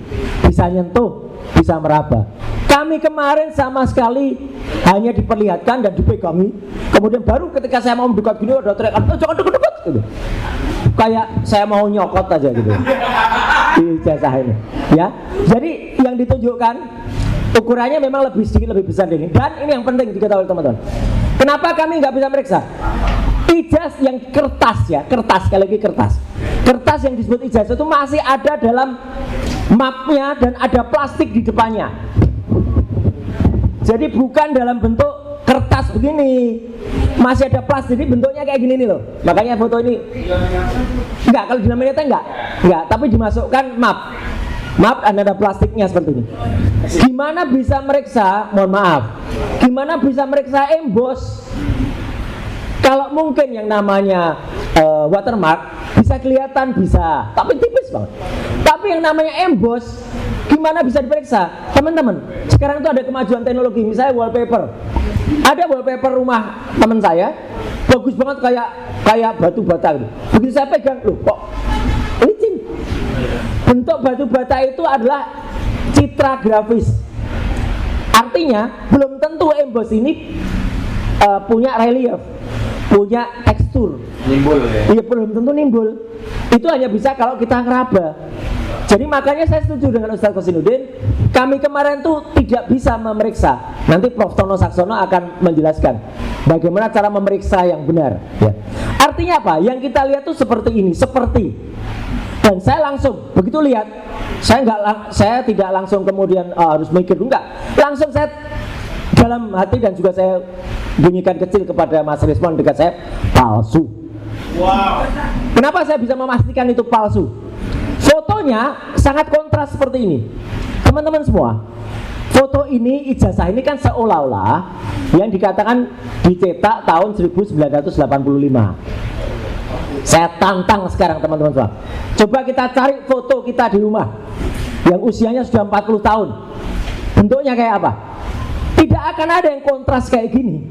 Speaker 2: bisa nyentuh, bisa meraba. Kami kemarin sama sekali hanya diperlihatkan dan dipegangi. Kemudian baru ketika saya mau mendekat gini ada teriakan, oh, jangan dekat-dekat gitu. Kayak saya mau nyokot aja gitu. Di ijazah ini, ya. Jadi yang ditunjukkan ukurannya memang lebih sedikit lebih besar ini. Dan ini yang penting diketahui teman-teman. Kenapa kami nggak bisa meriksa? Ijazah yang kertas ya, kertas sekali lagi kertas. Kertas yang disebut ijazah itu masih ada dalam mapnya dan ada plastik di depannya. Jadi bukan dalam bentuk kertas begini, masih ada plastik, jadi bentuknya kayak gini nih loh. Makanya foto ini enggak, kalau di laminate enggak, tapi dimasukkan map dan ada plastiknya seperti ini. Gimana bisa meriksa, mohon maaf, gimana bisa meriksa emboss? Kalau mungkin yang namanya watermark bisa kelihatan, bisa, tapi tipis banget. Tapi yang namanya emboss gimana bisa diperiksa? Teman-teman, sekarang itu ada kemajuan teknologi, misalnya wallpaper. Ada wallpaper rumah teman saya, bagus banget kayak batu bata gitu. Begitu saya pegang, loh kok licin. Bentuk batu bata itu adalah citra grafis. Artinya belum tentu emboss ini punya relief, punya tekstur.
Speaker 5: Nimbul ya?
Speaker 2: Iya, belum tentu nimbul. Itu hanya bisa kalau kita ngeraba. Jadi makanya saya setuju dengan Ustaz Kosinudin. Kami kemarin tuh tidak bisa memeriksa. Nanti Prof. Tono Saksono akan menjelaskan bagaimana cara memeriksa yang benar ya. Artinya apa? Yang kita lihat tuh seperti ini, seperti. Dan saya langsung begitu lihat, saya tidak langsung kemudian harus mikir, enggak. Langsung saya dalam hati dan juga saya bunyikan kecil kepada Mas Rismon dekat saya, palsu.
Speaker 5: Wow.
Speaker 2: Kenapa saya bisa memastikan itu palsu? Fotonya sangat kontras seperti ini. Teman-teman semua, foto ini, ijazah ini kan seolah-olah yang dikatakan dicetak tahun 1985. Saya tantang sekarang teman-teman semua. Coba kita cari foto kita di rumah yang usianya sudah 40 tahun. Bentuknya kayak apa? Tidak akan ada yang kontras kayak gini.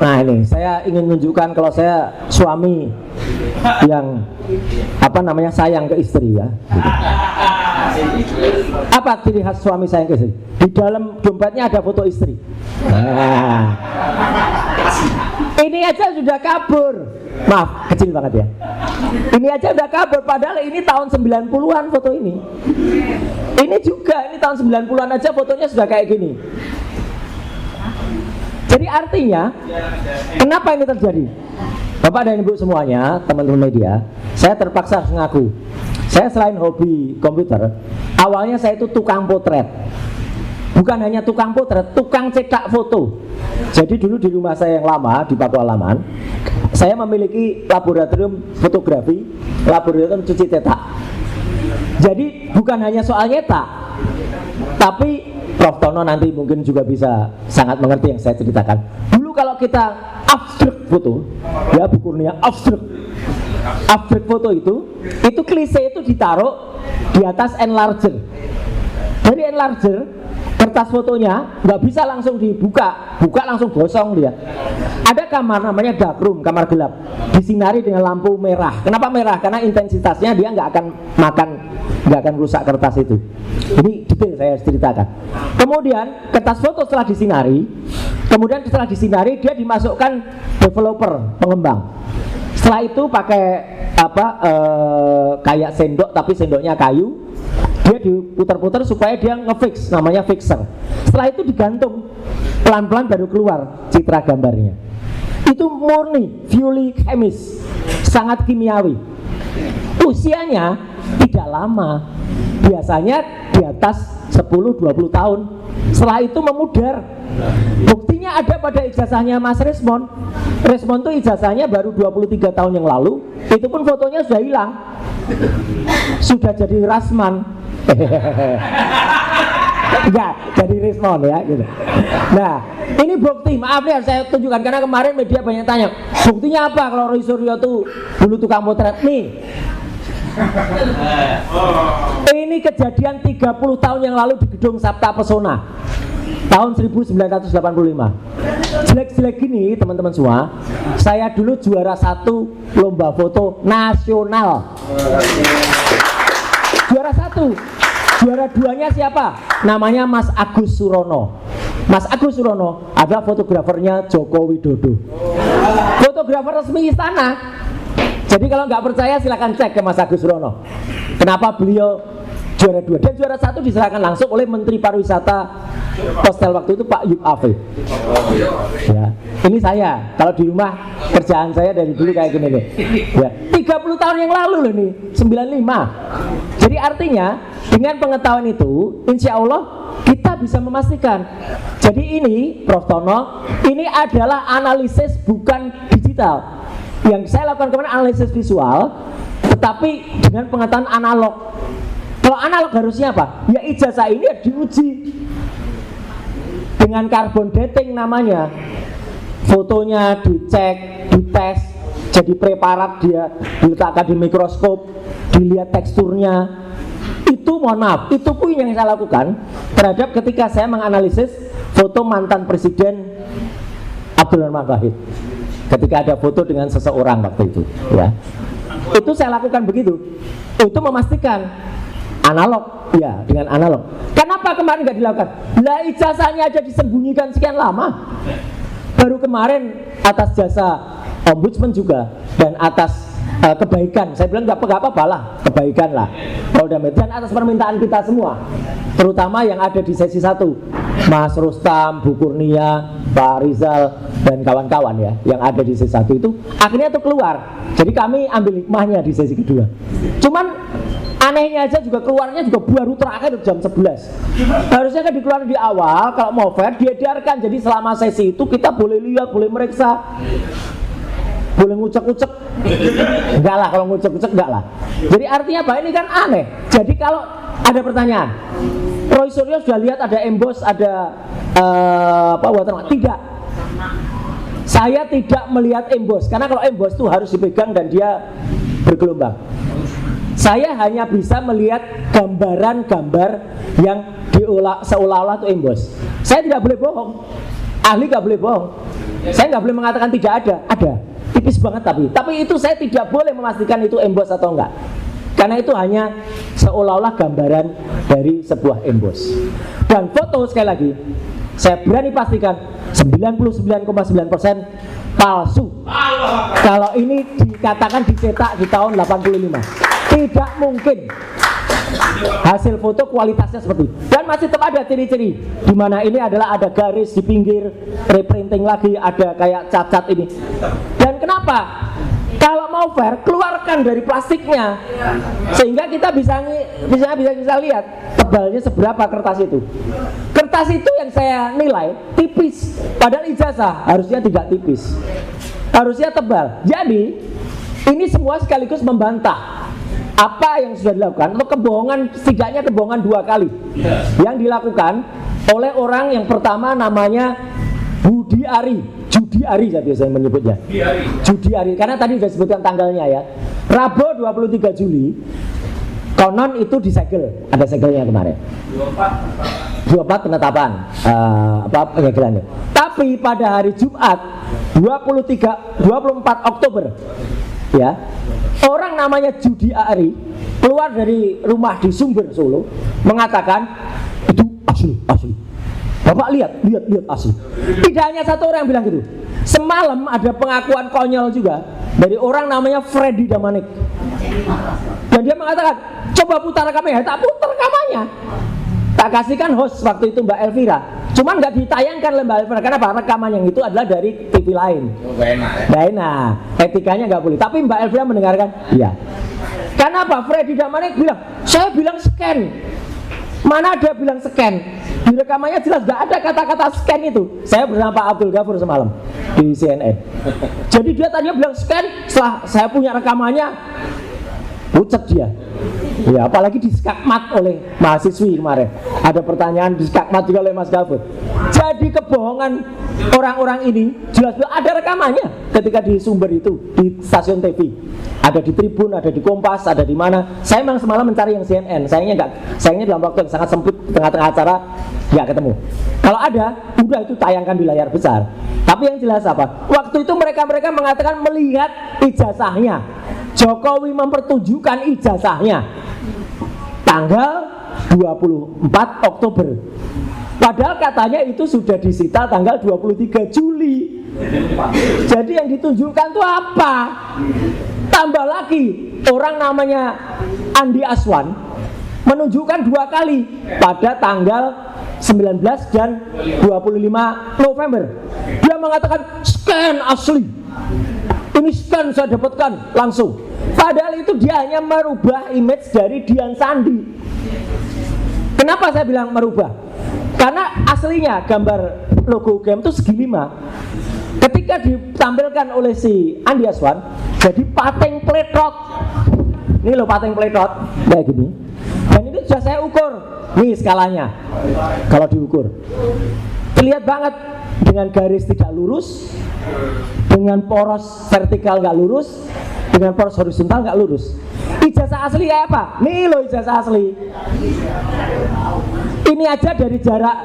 Speaker 2: Nah ini saya ingin menunjukkan kalau saya suami yang sayang ke istri ya. Apa ciri khas suami sayang ke istri? Di dalam dompetnya ada foto istri. Nah, Ini aja sudah kabur. Maaf, kecil banget ya. Ini aja udah kabur, padahal ini tahun 90-an foto ini. Ini juga, ini tahun 90-an aja fotonya sudah kayak gini. Jadi artinya, kenapa ini terjadi? Bapak dan Ibu semuanya, teman-teman media, saya terpaksa harus ngaku. Saya selain hobi komputer, awalnya saya itu tukang potret. Bukan hanya tukang potret, tukang cetak foto. Jadi dulu di rumah saya yang lama, di Pakualaman, saya memiliki laboratorium fotografi, laboratorium cuci cetak. Jadi bukan hanya soal nyetak, tapi Prof. Tono nanti mungkin juga bisa sangat mengerti yang saya ceritakan. Dulu kalau kita abstrak foto, ya Bu Kurnia, abstrak foto itu klise itu ditaruh di atas enlarger. Dari enlarger, kertas fotonya nggak bisa langsung dibuka, buka langsung gosong dia. Ada kamar namanya dark room, kamar gelap, disinari dengan lampu merah. Kenapa merah? Karena intensitasnya dia nggak akan rusak kertas itu. Ini detail saya ceritakan. Kemudian kertas foto setelah disinari, dia dimasukkan developer, pengembang. Setelah itu pakai kayak sendok, tapi sendoknya kayu. Dia diputar-putar supaya dia ngefix, namanya fixer. Setelah itu digantung, pelan-pelan baru keluar citra gambarnya. Itu murni, purely chemis, sangat kimiawi. Usianya tidak lama, biasanya di atas 10-20 tahun. Setelah itu memudar. Buktinya ada pada ijazahnya Mas Resmond. Resmond itu ijazahnya baru 23 tahun yang lalu. Itu pun fotonya sudah hilang, sudah jadi Rasman. Enggak, jadi Resmond ya gitu. Nah, ini bukti, maaf nih saya tunjukkan karena kemarin media banyak tanya, buktinya apa kalau Roy Suryo tuh dulu tukang potret nih. Ini kejadian 30 tahun yang lalu di gedung Sabta Pesona tahun 1985. Jelek-jelek gini teman-teman semua, saya dulu juara 1 lomba foto nasional. Juara 1, juara 2-nya siapa? Namanya Mas Agus Surono. Mas Agus Surono adalah fotografernya Joko Widodo, fotografer resmi istana. Jadi kalau nggak percaya silakan cek ke Mas Agus Surono. Kenapa beliau juara 2 dan juara 1 diserahkan langsung oleh Menteri Pariwisata Postel waktu itu Pak Yub Afif. Ya, ini saya kalau di rumah kerjaan saya dari dulu kayak gini nih. Ya, 30 tahun yang lalu loh nih, 95. Jadi artinya dengan pengetahuan itu, insya Allah kita bisa memastikan. Jadi ini, Prof. Tono, ini adalah analisis bukan digital. Yang saya lakukan kemarin analisis visual, tetapi dengan pengetahuan analog. Kalau analog harusnya apa? Ya ijazah ini ya diuji dengan carbon dating namanya. Fotonya dicek, dites, jadi preparat dia diletakkan di mikroskop, dilihat teksturnya. Itu mohon maaf, itu pun yang saya lakukan terhadap ketika saya menganalisis foto mantan Presiden Abdul Rahman Wahid. Ketika ada foto dengan seseorang waktu itu, ya, itu saya lakukan begitu. Itu memastikan analog, ya, dengan analog. Kenapa kemarin nggak dilakukan? Lah ijazahnya aja disembunyikan sekian lama. Baru kemarin atas jasa ombudsman juga dan atas kebaikan, saya bilang nggak apa-apa lah, kebaikan lah, dan atas permintaan kita semua, terutama yang ada di sesi 1, Mas Rustam, Bu Kurnia, Pak Rizal dan kawan-kawan ya, yang ada di sesi 1 itu akhirnya itu keluar. Jadi kami ambil hikmahnya di sesi kedua. Cuman anehnya aja juga keluarnya juga baru terakhir jam 11. Harusnya kan dikeluarkan di awal, kalau mau fair diedarkan. Jadi selama sesi itu kita boleh lihat, boleh meriksa, boleh ngucek-ngucek. Enggak lah, kalau ngucek-ngucek enggak lah. Jadi artinya apa? Ini kan aneh. Jadi kalau ada pertanyaan, Roy Suryo sudah lihat ada emboss, ada watermark? Tidak. Saya tidak melihat emboss, karena kalau emboss itu harus dipegang dan dia bergelombang. Saya hanya bisa melihat gambaran-gambar yang diolah seolah-olah itu emboss. Saya tidak boleh bohong. Ahli nggak boleh bohong. Saya nggak boleh mengatakan tidak ada. Tipis banget tapi itu saya tidak boleh memastikan itu emboss atau enggak. Karena itu hanya seolah-olah gambaran dari sebuah emboss. Dan foto sekali lagi, Saya berani pastikan 99,9% palsu. Kalau ini dikatakan dicetak di tahun 85, tidak mungkin hasil foto kualitasnya seperti itu. Dan masih tetap ada ciri-ciri di mana ini adalah ada garis di pinggir, reprinting lagi, ada kayak cat-cat ini. Dan kenapa? Kalau mau fair, keluarkan dari plastiknya sehingga kita bisa lihat tebalnya seberapa kertas itu. Kertas itu yang saya nilai tipis, padahal ijazah harusnya tidak tipis, harusnya tebal. Jadi ini semua sekaligus membantah apa yang sudah dilakukan, atau kebohongan, setidaknya kebohongan 2 kali yang dilakukan oleh orang yang pertama namanya Budi Ari, Judi Ari saya biasanya menyebutnya. Judi Ari, karena tadi sudah disebutkan tanggalnya ya. Rabu 23 Juli, konon itu disegel, ada segelnya kemarin. 24 penetapan penyegelannya. Tapi pada hari Jumat 24 Oktober ya, orang namanya Judi Ari keluar dari rumah di Sumber Solo mengatakan itu asli. Bapak lihat asli. Tidak hanya satu orang yang bilang gitu. Semalam ada pengakuan konyol juga dari orang namanya Freddy Damanik. Dan dia mengatakan, coba putar rekamannya. Tak putar rekamannya. Tak kasihkan host waktu itu Mbak Elvira. Cuman nggak ditayangkan oleh Mbak Elvira. Kenapa? Rekaman yang itu adalah dari TV lain. Nggak enak. Etikanya nggak boleh. Tapi Mbak Elvira mendengarkan, iya. Kenapa? Freddy Damanik bilang, saya bilang scan. Mana ada bilang scan? Di rekamannya jelas gak ada kata-kata scan itu. Saya bersama Pak Abdul Ghafur semalam di CNN. Jadi dia tadinya bilang scan, setelah saya punya rekamannya, pucat dia. Ya, apalagi diskakmat oleh mahasiswi kemarin. Ada pertanyaan diskakmat juga oleh Mas Ghafur. Jadi kebohongan orang-orang ini jelas ada rekamannya ketika di Sumber itu, di stasiun TV. Ada di Tribun, ada di Kompas, ada di mana. Saya memang semalam mencari yang CNN. Sayangnya dalam waktu yang sangat sempit, tengah-tengah acara nggak ketemu. Kalau ada, udah itu tayangkan di layar besar. Tapi yang jelas apa? Waktu itu mereka mengatakan melihat ijazahnya. Jokowi mempertunjukkan ijazahnya tanggal 24 Oktober. Padahal katanya itu sudah disita tanggal 23 Juli. Jadi yang ditunjukkan itu apa? Tambah lagi, orang namanya Andi Aswan menunjukkan 2 kali pada tanggal 19 dan 25 November. Dia mengatakan scan asli. Ini scan saya dapatkan langsung. Padahal itu dia hanya merubah image dari Dian Sandi. Kenapa saya bilang merubah? Karena aslinya gambar logo UGM itu segi 5. Ketika ditampilkan oleh si Andi Aswan jadi pating pletot. Ini loh pating pletot kayak gini. Dan itu sudah saya ukur. Nih skalanya. Kalau diukur terlihat banget dengan garis tidak lurus, dengan poros vertikal nggak lurus, dengan poros horizontal nggak lurus. Ijazah asli kayak apa? Nih loh ijazah asli. Ini aja dari jarak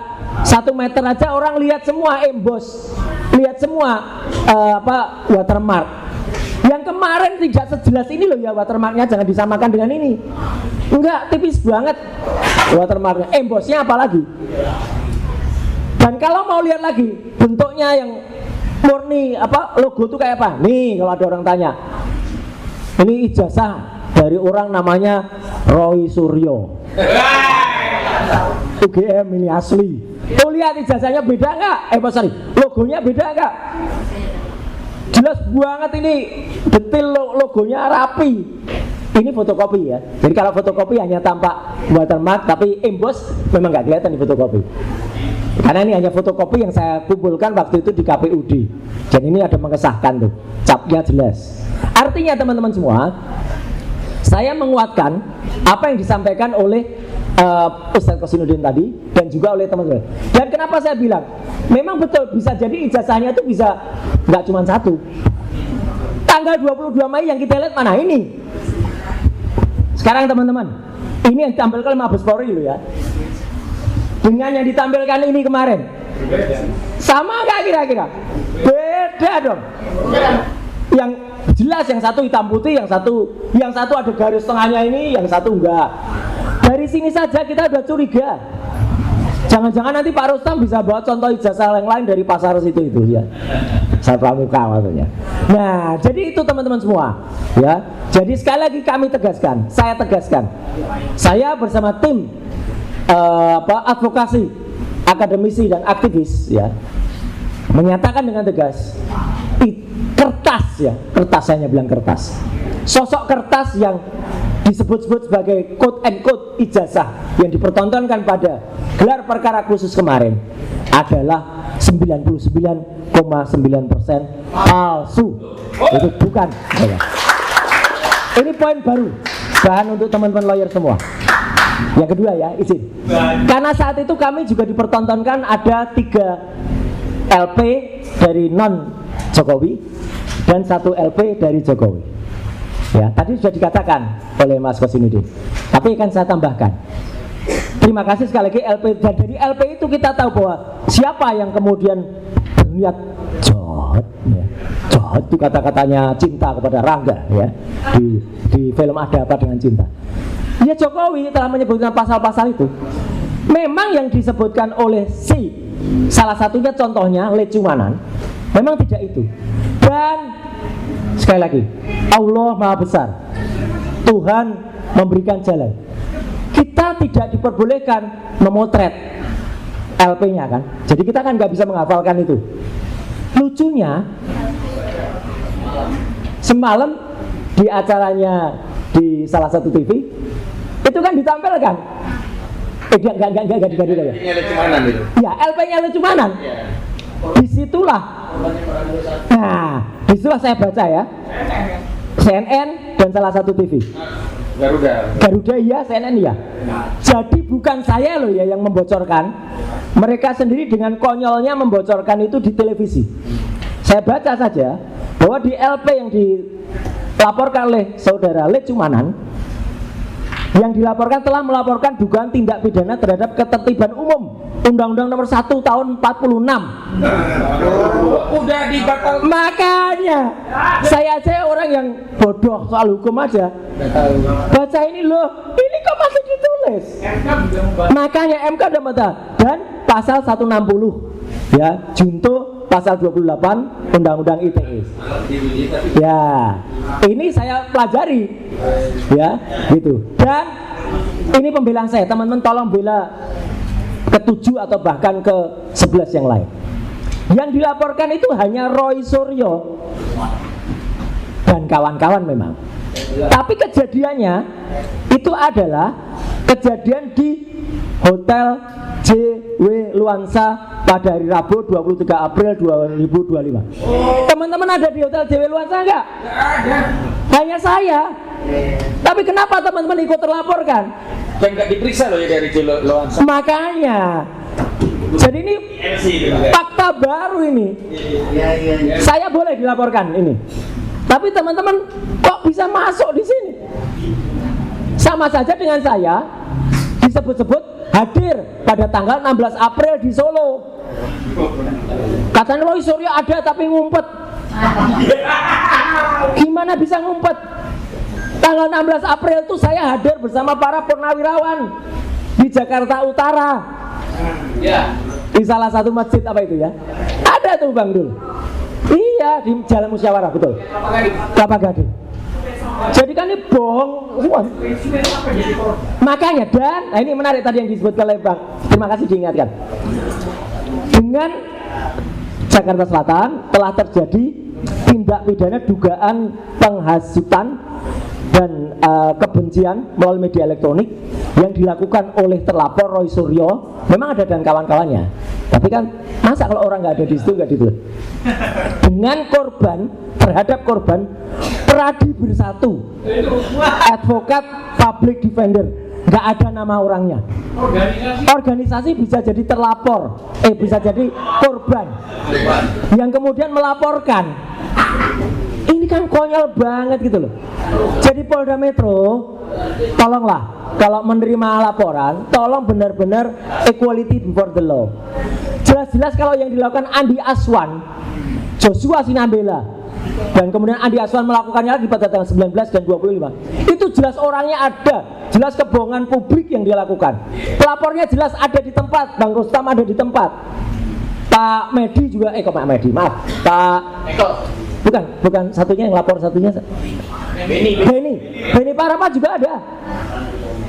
Speaker 2: 1 meter aja orang lihat semua emboss, lihat semua watermark. Yang kemarin tidak sejelas ini loh ya watermarknya, jangan disamakan dengan ini. Enggak, tipis banget watermarknya. Embossnya apalagi. Dan kalau mau lihat lagi bentuknya yang murni logo itu kayak apa? Nih kalau ada orang tanya, ini ijazah dari orang namanya Roy Suryo. UGM ini asli. Tuh lihat ijazahnya beda nggak? Logonya beda nggak? Jelas banget ini, detail logonya rapi. Ini fotokopi ya. Jadi kalau fotokopi hanya tampak watermark, tapi emboss memang nggak kelihatan di fotokopi. Karena ini hanya fotokopi yang saya kumpulkan waktu itu di KPUD. Dan ini ada mengesahkan tuh, capnya jelas. Artinya teman-teman semua, saya menguatkan apa yang disampaikan oleh Ustadz Kosinudin tadi dan juga oleh teman-teman. Dan kenapa saya bilang memang betul bisa jadi ijazahnya itu bisa nggak cuma 1. Tanggal 22 Mei yang kita lihat mana ini? Sekarang teman-teman, ini yang ditampilkan oleh Mabes Polri loh ya. Dengan yang ditampilkan ini kemarin, sama nggak kira-kira? Beda dong. Yang jelas yang satu hitam putih, yang satu ada garis tengahnya ini, yang satu enggak. Dari sini saja kita udah curiga. Jangan-jangan nanti Pak Rustam bisa bawa contoh ijazah yang lain dari pasar itu ya. Pasar Pramuka maksudnya. Nah, jadi itu teman-teman semua, ya. Jadi sekali lagi kami tegaskan, saya bersama tim advokasi, akademisi dan aktivis, ya, menyatakan dengan tegas, kertas saya hanya bilang kertas. Sosok kertas yang disebut-sebut sebagai quote and quote ijazah yang dipertontonkan pada gelar perkara khusus kemarin adalah 99,9% palsu. Itu bukan. Ini poin baru, bahan untuk teman-teman lawyer semua. Yang kedua ya, izin. Karena saat itu kami juga dipertontonkan ada 3 LP dari non Jokowi dan 1 LP dari Jokowi. Ya, tadi sudah dikatakan oleh Mas Kosinudin. Tapi kan saya tambahkan. Terima kasih sekali lagi LP, dan dari LP itu kita tahu bahwa siapa yang kemudian berniat jahat, ya. Jahat itu kata-katanya cinta kepada Rangga, ya, di film Ada Apa Dengan Cinta. Ya, Jokowi telah menyebutkan pasal-pasal itu. Memang yang disebutkan oleh salah satunya contohnya lecumanan, memang tidak itu. Dan sekali lagi, Allah Maha Besar, Tuhan memberikan jalan. Kita tidak diperbolehkan memotret LP-nya kan. Jadi kita kan nggak bisa menghafalkan itu. Lucunya, semalam di acaranya di salah satu TV itu kan ditampilkan. Enggak. Ya, LP-nya Lecumanan. Disitulah saya baca ya, CNN dan salah satu TV. Garuda iya, CNN iya. Jadi bukan saya loh ya yang membocorkan. Mereka sendiri dengan konyolnya membocorkan itu di televisi. Saya baca saja bahwa di LP yang dilaporkan oleh saudara Lecumanan, yang dilaporkan telah melaporkan dugaan tindak pidana terhadap ketertiban umum, Undang-Undang Nomor 1 Tahun 46.
Speaker 1: Udah dibatal.
Speaker 2: Makanya saya orang yang bodoh soal hukum aja, baca ini loh, ini kok masih ditulis. Makanya MK udah batal. Dan pasal 160 ya, junto pasal 28 Undang-Undang ITE. Ya, ini saya pelajari ya, gitu. Dan ini pembelaan saya, teman-teman tolong bela ke-7 atau bahkan ke-11 yang lain. Yang dilaporkan itu hanya Roy Suryo dan kawan-kawan memang. Tapi kejadiannya itu adalah kejadian di Hotel JW Luansa pada hari Rabu 23 April 2025. Teman-teman ada di Hotel JW Luansa enggak? Ada. Hanya saya. Tapi kenapa teman-teman ikut terlaporkan?
Speaker 1: Dan nggak diperiksa loh ya dari Luansa.
Speaker 2: Makanya. Jadi ini fakta baru ini. Saya boleh dilaporkan ini. Tapi teman-teman kok bisa masuk di sini? Sama saja dengan saya disebut-sebut hadir pada tanggal 16 April di Solo. Katanya Roy Suryo ada tapi ngumpet. Gimana bisa ngumpet? Tanggal 16 April itu saya hadir bersama para purnawirawan di Jakarta Utara. Di salah satu masjid apa itu ya? Ada tuh Bang Dul. Iya, di Jalan Musyawarah, betul. Kelapa Gading. Jadi kan ini bohong semua. Makanya, dan nah ini menarik tadi yang disebutkan oleh Bang. Terima kasih diingatkan. Dengan Jakarta Selatan telah terjadi tindak pidana dugaan penghasutan dan kebencian melalui media elektronik yang dilakukan oleh terlapor Roy Suryo. Memang ada dan kawan-kawannya. Tapi kan masa kalau orang nggak ada di situ nggak ditulis. Dengan korban, terhadap korban Pradi Bersatu, advokat public defender, nggak ada nama orangnya. Organisasi bisa jadi terlapor, bisa jadi korban yang kemudian melaporkan. Ini kan konyol banget gitu loh. Jadi Polda Metro, tolonglah kalau menerima laporan, tolong benar-benar equality before the law. Jelas-jelas kalau yang dilakukan Andi Aswan, Joshua Sinambela, dan kemudian Andi Aswan melakukannya lagi pada tanggal 19 dan 25. Itu jelas orangnya ada, jelas kebohongan publik yang dia lakukan. Pelapornya jelas ada di tempat, Bang Rustam ada di tempat. Pak Medi juga, Pak Medi, maaf, Pak bukan satunya yang lapor, satunya Beni Parapat juga ada.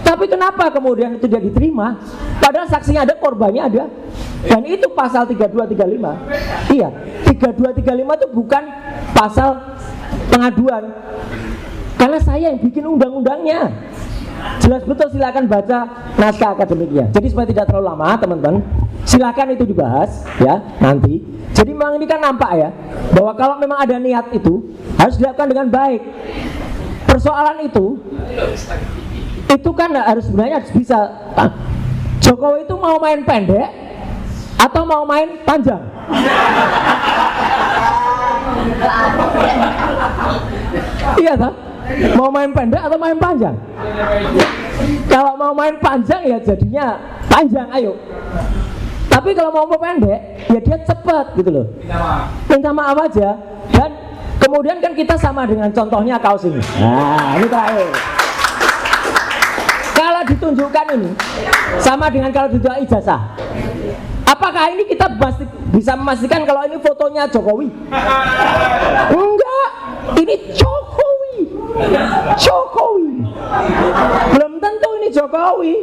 Speaker 2: Tapi kenapa kemudian itu tidak diterima? Padahal saksinya ada, korbannya ada. Dan itu pasal 3235. Iya, 3235 itu bukan pasal pengaduan. Karena saya yang bikin undang-undangnya. Jelas betul, silakan baca naskah akademiknya. Jadi supaya tidak terlalu lama teman-teman, silakan itu dibahas ya nanti. Jadi memang ini kan nampak ya, bahwa kalau memang ada niat itu harus dilakukan dengan baik. Persoalan itu kan harus sebenarnya harus bisa. Jokowi itu mau main pendek atau mau main panjang? Iya tak? Mau main pendek atau main panjang? Kalau mau main panjang ya jadinya panjang, ayo. Tapi kalau mau pendek ya dia cepat gitu loh. Minta maaf aja. Dan kemudian kan kita sama dengan contohnya kaos ini. Nah ini terakhir. Kalau ditunjukkan ini sama dengan kalau ditunjukkan ijazah. Apakah ini kita bisa memastikan kalau ini fotonya Jokowi? Enggak, ini Jokowi. Belum tentu ini Jokowi.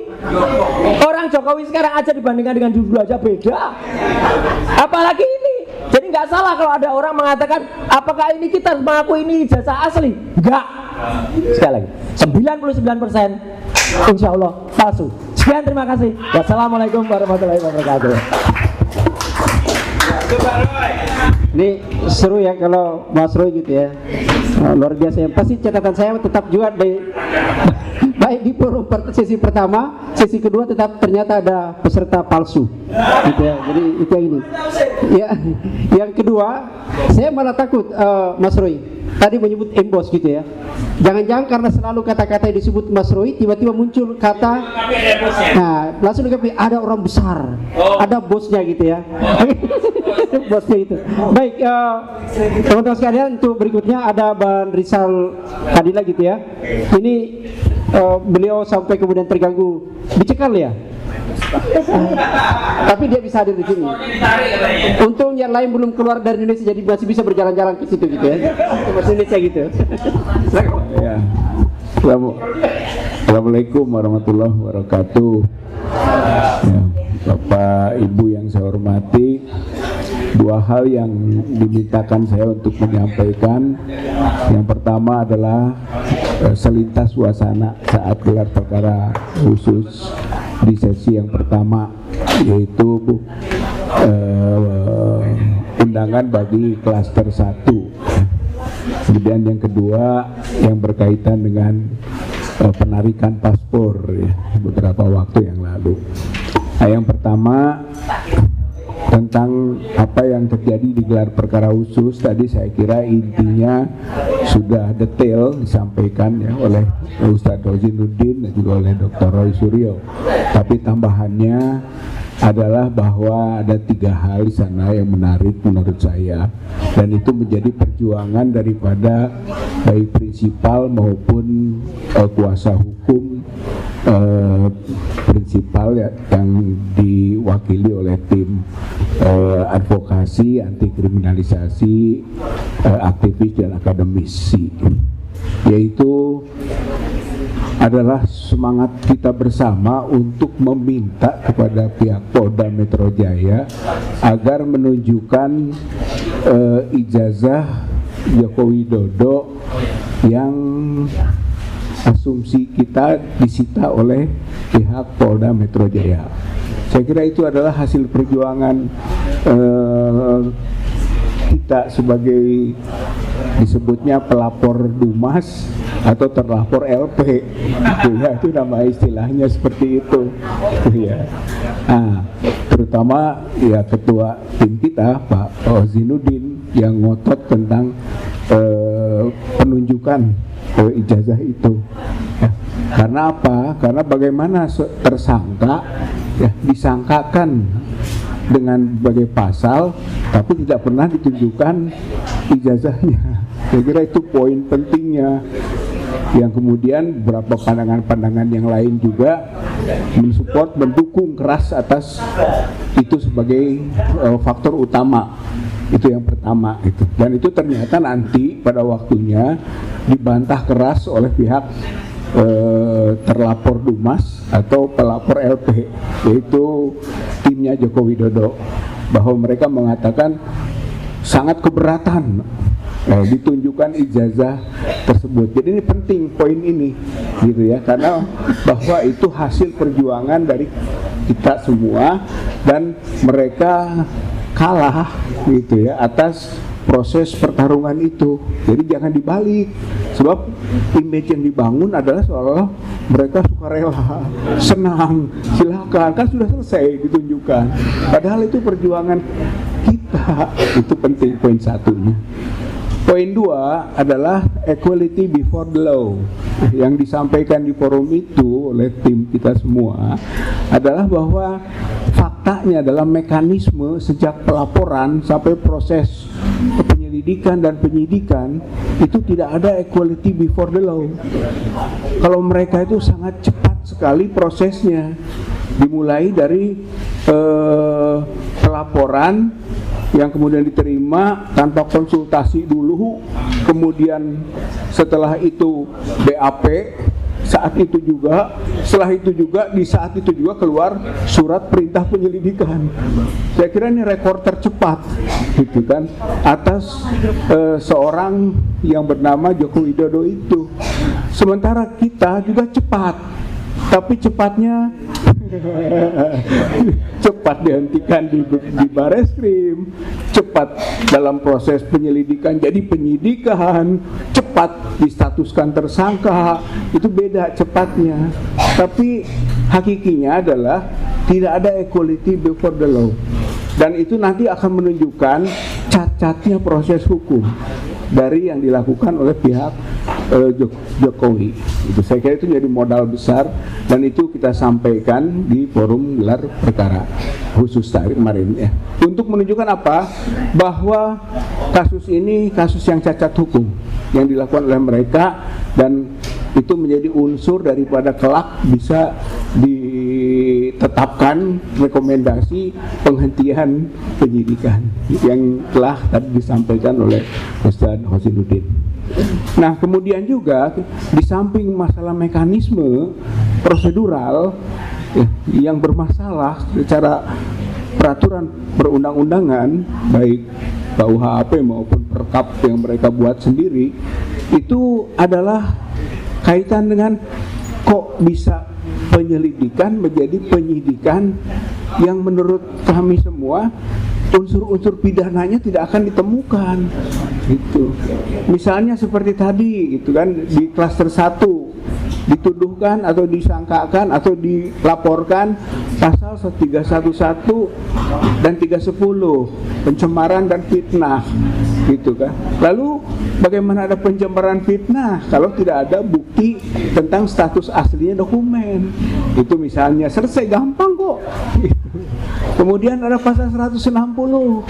Speaker 2: Orang Jokowi sekarang aja dibandingkan dengan dulu aja beda. Apalagi ini. Jadi nggak salah kalau ada orang mengatakan apakah ini kita mengaku ini ijazah asli? Enggak. Sekali lagi, 99% insya Allah palsu. Sekian, terima kasih. Wassalamualaikum warahmatullahi wabarakatuh.
Speaker 3: Ini seru ya kalau Mas Roy gitu ya. Luar biasa ya. Pasti catatan saya tetap juga baik di forum sesi pertama, sesi kedua tetap ternyata ada peserta palsu. Gitu ya. Jadi itu yang ini. Ya, yang kedua, saya malah takut Mas Roy tadi menyebut embos gitu ya. Jangan-jangan karena selalu kata-kata yang disebut Mas Roy tiba-tiba muncul kata, nah langsung ada orang besar, ada bosnya gitu ya. Bosnya itu. Baik, teman-teman sekalian, untuk berikutnya ada Bang Rizal Kadila gitu ya. Ini beliau sampai kemudian terganggu, dicekal ya. Tapi dia bisa hadir di sini. Untung yang lain belum keluar dari Indonesia, jadi masih bisa berjalan-jalan ke situ gitu ya. Ke Indonesia gitu.
Speaker 6: Ya. Assalamualaikum warahmatullahi wabarakatuh. Ya, Bapak Ibu yang saya hormati, dua hal yang dimintakan saya untuk menyampaikan. Yang pertama adalah selintas suasana saat gelar perkara khusus di sesi yang pertama, yaitu undangan bagi klaster 1. Kemudian yang kedua yang berkaitan dengan penarikan paspor ya, beberapa waktu yang lalu. Nah, yang pertama tentang apa yang terjadi di gelar perkara khusus tadi, saya kira intinya sudah detail disampaikan ya oleh Ustadz Rozinuddin dan juga oleh Dr. Roy Suryo. Tapi tambahannya adalah bahwa ada 3 hal di sana yang menarik menurut saya, dan itu menjadi perjuangan daripada baik prinsipal maupun kuasa hukum prinsipal ya, yang diwakili oleh tim advokasi anti kriminalisasi aktivis dan akademisi, yaitu adalah semangat kita bersama untuk meminta kepada pihak Polda Metro Jaya agar menunjukkan ijazah Joko Widodo yang asumsi kita disita oleh pihak Polda Metro Jaya. Saya kira itu adalah hasil perjuangan kita sebagai disebutnya pelapor Dumas atau terlapor LP, ya, itu nama istilahnya seperti itu, ya. Nah, terutama ya ketua tim kita Pak Rozinuddin yang ngotot tentang penunjukan ijazah itu. Ya. Karena apa? Karena bagaimana tersangka ya, disangkakan dengan berbagai pasal, tapi tidak pernah ditunjukkan ijazahnya. Saya kira itu poin pentingnya. Yang kemudian beberapa pandangan-pandangan yang lain juga mensupport, mendukung keras atas itu sebagai faktor utama. Itu yang pertama itu. Dan itu ternyata nanti pada waktunya dibantah keras oleh pihak terlapor Dumas atau pelapor LP, yaitu timnya Joko Widodo, bahwa mereka mengatakan sangat keberatan ditunjukkan ijazah tersebut. Jadi ini penting poin ini, gitu ya, karena bahwa itu hasil perjuangan dari kita semua dan mereka kalah, gitu ya, atas proses pertarungan itu. Jadi jangan dibalik, sebab image yang dibangun adalah seolah mereka sukarela, senang, silakan, kan sudah selesai ditunjukkan. Padahal itu perjuangan kita, itu penting poin satunya. Poin dua adalah equality before the law. Yang disampaikan di forum itu oleh tim kita semua adalah bahwa faktanya dalam mekanisme sejak pelaporan sampai proses penyelidikan dan penyidikan itu tidak ada equality before the law. Kalau mereka itu sangat cepat sekali prosesnya, dimulai dari pelaporan yang kemudian diterima tanpa konsultasi dulu, kemudian setelah itu BAP, saat itu juga, setelah itu juga, di saat itu juga keluar surat perintah penyelidikan. Saya kira ini rekor tercepat, gitu kan, atas seorang yang bernama Joko Widodo itu. Sementara kita juga cepat, tapi cepatnya cepat dihentikan di Bareskrim, cepat dalam proses penyelidikan jadi penyidikan, cepat distatuskan tersangka, itu beda cepatnya. Tapi hakikinya adalah tidak ada equality before the law, dan itu nanti akan menunjukkan cacatnya proses hukum dari yang dilakukan oleh pihak Jokowi. Itu saya kira itu jadi modal besar, dan itu kita sampaikan di forum gelar perkara khusus kemarin ya. Untuk menunjukkan apa? Bahwa kasus ini kasus yang cacat hukum yang dilakukan oleh mereka, dan itu menjadi unsur daripada kelak bisa ditetapkan rekomendasi penghentian penyidikan yang telah tadi disampaikan oleh Ustaz Hosinuddin. Nah, kemudian juga di samping masalah mekanisme prosedural yang bermasalah secara peraturan perundang-undangan, baik KUHP maupun Perkap yang mereka buat sendiri, itu adalah kaitan dengan kok bisa penyelidikan menjadi penyidikan yang menurut kami semua unsur-unsur pidananya tidak akan ditemukan, gitu. Misalnya seperti tadi, gitu kan, di klaster 1 dituduhkan atau disangkakan atau dilaporkan pasal 311 dan 310 pencemaran dan fitnah, gitu kan. Lalu bagaimana ada pencemaran fitnah kalau tidak ada bukti tentang status aslinya dokumen? Itu misalnya selesai, gampang kok. Kemudian ada pasal 160.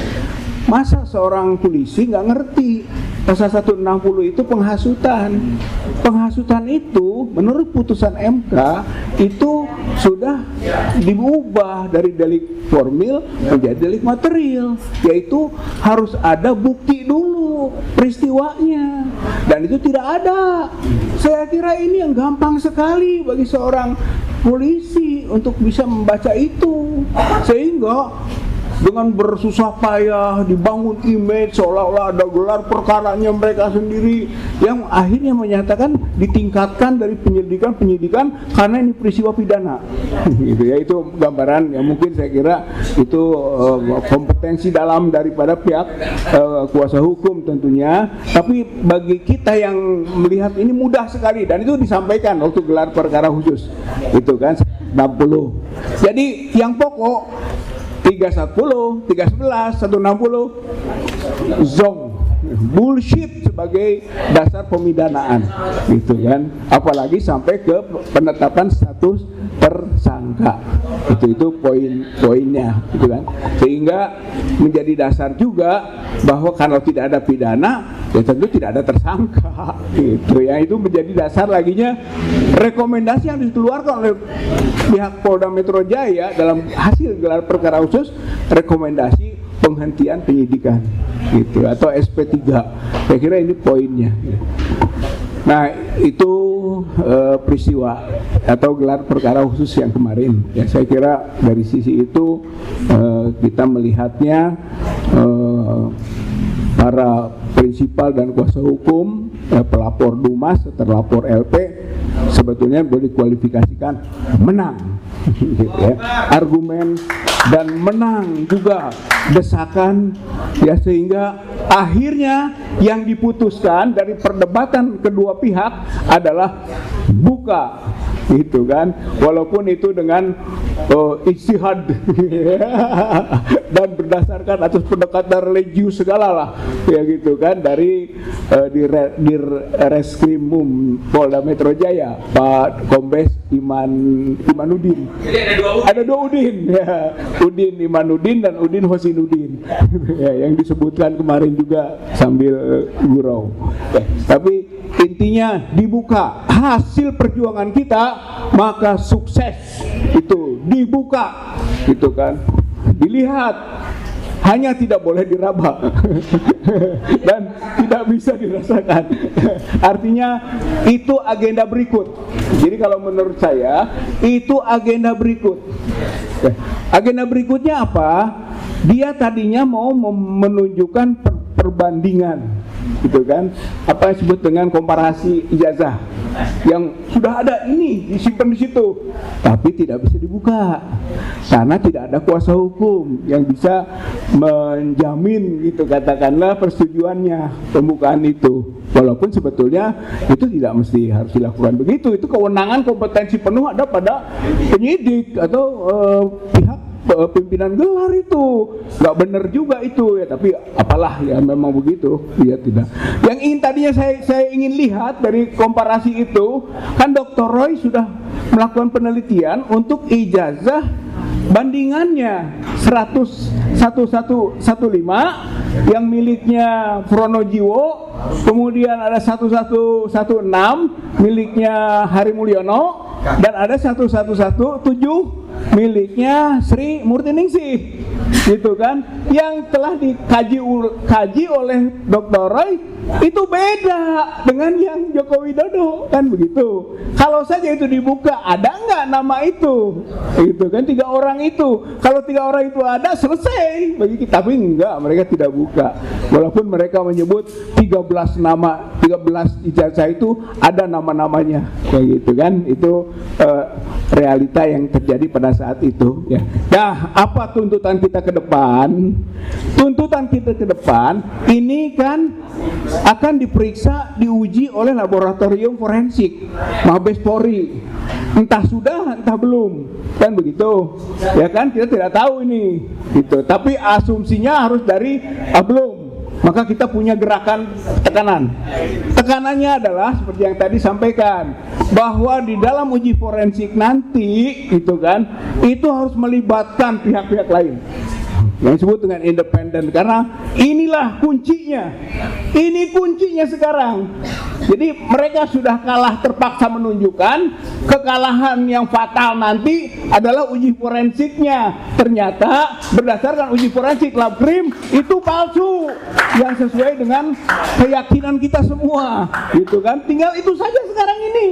Speaker 6: Masa seorang polisi nggak ngerti pasal 160 itu penghasutan. Penghasutan itu menurut putusan MK itu sudah diubah dari delik formil menjadi delik material, yaitu harus ada bukti dulu peristiwanya, dan itu tidak ada. Saya kira ini yang gampang sekali bagi seorang polisi untuk bisa membaca itu, sehingga dengan bersusah payah dibangun image seolah-olah ada gelar perkaranya mereka sendiri, yang akhirnya menyatakan ditingkatkan dari penyidikan karena ini peristiwa pidana. Gitu ya, itu gambaran yang mungkin saya kira itu kompetensi dalam daripada pihak kuasa hukum tentunya, tapi bagi kita yang melihat ini mudah sekali, dan itu disampaikan waktu gelar perkara khusus itu kan 60. Jadi yang pokok 310, 311, 160 zong, bullshit sebagai dasar pemidanaan, gitu kan. Apalagi sampai ke penetapan status tersangka. Itu poin-poinnya, gitu kan. Sehingga menjadi dasar juga bahwa kalau tidak ada pidana, ya tentu tidak ada tersangka, gitu ya. Itu menjadi dasar laginya rekomendasi yang dikeluarkan oleh pihak Polda Metro Jaya dalam hasil gelar perkara khusus, rekomendasi penghentian penyidikan, gitu, atau SP3. Saya kira ini poinnya. Nah, itu peristiwa atau gelar perkara khusus yang kemarin. Ya, saya kira dari sisi itu kita melihatnya para prinsipal dan kuasa hukum, pelapor Dumas, terlapor LP sebetulnya boleh dikualifikasikan menang, gitu ya. Argumen dan menang juga desakan, ya, sehingga akhirnya yang diputuskan dari perdebatan kedua pihak adalah buka, gitu kan, walaupun itu dengan ijtihad dan berdasarkan atas pendekatan religius segala lah, ya gitu kan, dari di Reskrimum Polda Metro Jaya, Pak Kombes Imanuddin.
Speaker 5: Jadi
Speaker 6: ada dua Udin, ya. Udin Imanuddin dan Udin Hosinuddin, ya, yang disebutkan kemarin juga sambil gurau. Ya, tapi intinya dibuka hasil perjuangan kita, maka sukses itu dibuka, gitu kan, dilihat, hanya tidak boleh diraba dan tidak bisa dirasakan. Artinya itu agenda berikut. Jadi kalau menurut saya itu agenda berikut. Agenda berikutnya apa? Dia tadinya mau menunjukkan perbandingan, gitu kan, apa yang disebut dengan komparasi ijazah yang sudah ada ini disimpan di situ, tapi tidak bisa dibuka karena tidak ada kuasa hukum yang bisa menjamin, gitu, katakanlah persetujuannya pembukaan itu. Walaupun sebetulnya itu tidak mesti harus dilakukan begitu. Itu kewenangan kompetensi penuh ada pada penyidik atau pihak pimpinan gelar. Itu nggak benar juga itu, ya, tapi apalah, ya memang begitu, ya tidak. Yang ingin tadinya saya ingin lihat dari komparasi itu, kan Dr. Roy sudah melakukan penelitian untuk ijazah bandingannya 1115 yang miliknya Pronojiwo, kemudian ada 1116 miliknya Hari Mulyono, dan ada 1117 miliknya Sri Murtiningsih, gitu kan, yang telah dikaji oleh Dr. Roy itu beda dengan yang Joko Widodo, kan begitu. Kalau saja itu dibuka, ada nggak nama itu, gitu kan, 3 orang itu. Kalau 3 orang itu ada, selesai bagi kita. Tapi enggak, mereka tidak buka. Walaupun mereka menyebut 13 nama, 13 ijazah itu ada nama-namanya, kayak gitu kan. Itu realita yang terjadi pada saat itu, ya. Nah, apa tuntutan kita ke depan? Tuntutan kita ke depan ini kan akan diperiksa, diuji oleh laboratorium forensik Mabes Polri. Entah sudah, entah belum, kan begitu, ya kan, kita tidak tahu ini, gitu. Tapi asumsinya harus dari belum. Maka kita punya gerakan tekanan. Tekanannya adalah seperti yang tadi sampaikan, bahwa di dalam uji forensik nanti, gitu kan, itu harus melibatkan pihak-pihak lain yang disebut dengan independen, karena inilah kuncinya. Ini kuncinya sekarang. Jadi mereka sudah kalah, terpaksa menunjukkan kekalahan yang fatal nanti adalah uji forensiknya. Ternyata berdasarkan uji forensik Labkrim itu palsu, yang sesuai dengan keyakinan kita semua, gitu kan. Tinggal itu saja sekarang ini.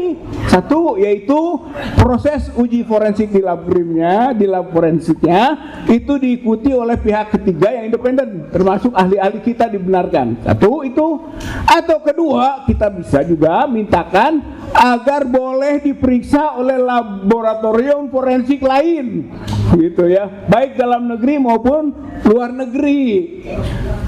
Speaker 6: Satu, yaitu proses uji forensik di Labkrimnya, di lab forensiknya itu diikuti oleh pihak ketiga yang independen, termasuk ahli-ahli kita dibenarkan. Satu itu. Atau kedua, kita bisa juga mintakan agar boleh diperiksa oleh laboratorium forensik lain, gitu ya, baik dalam negeri maupun luar negeri.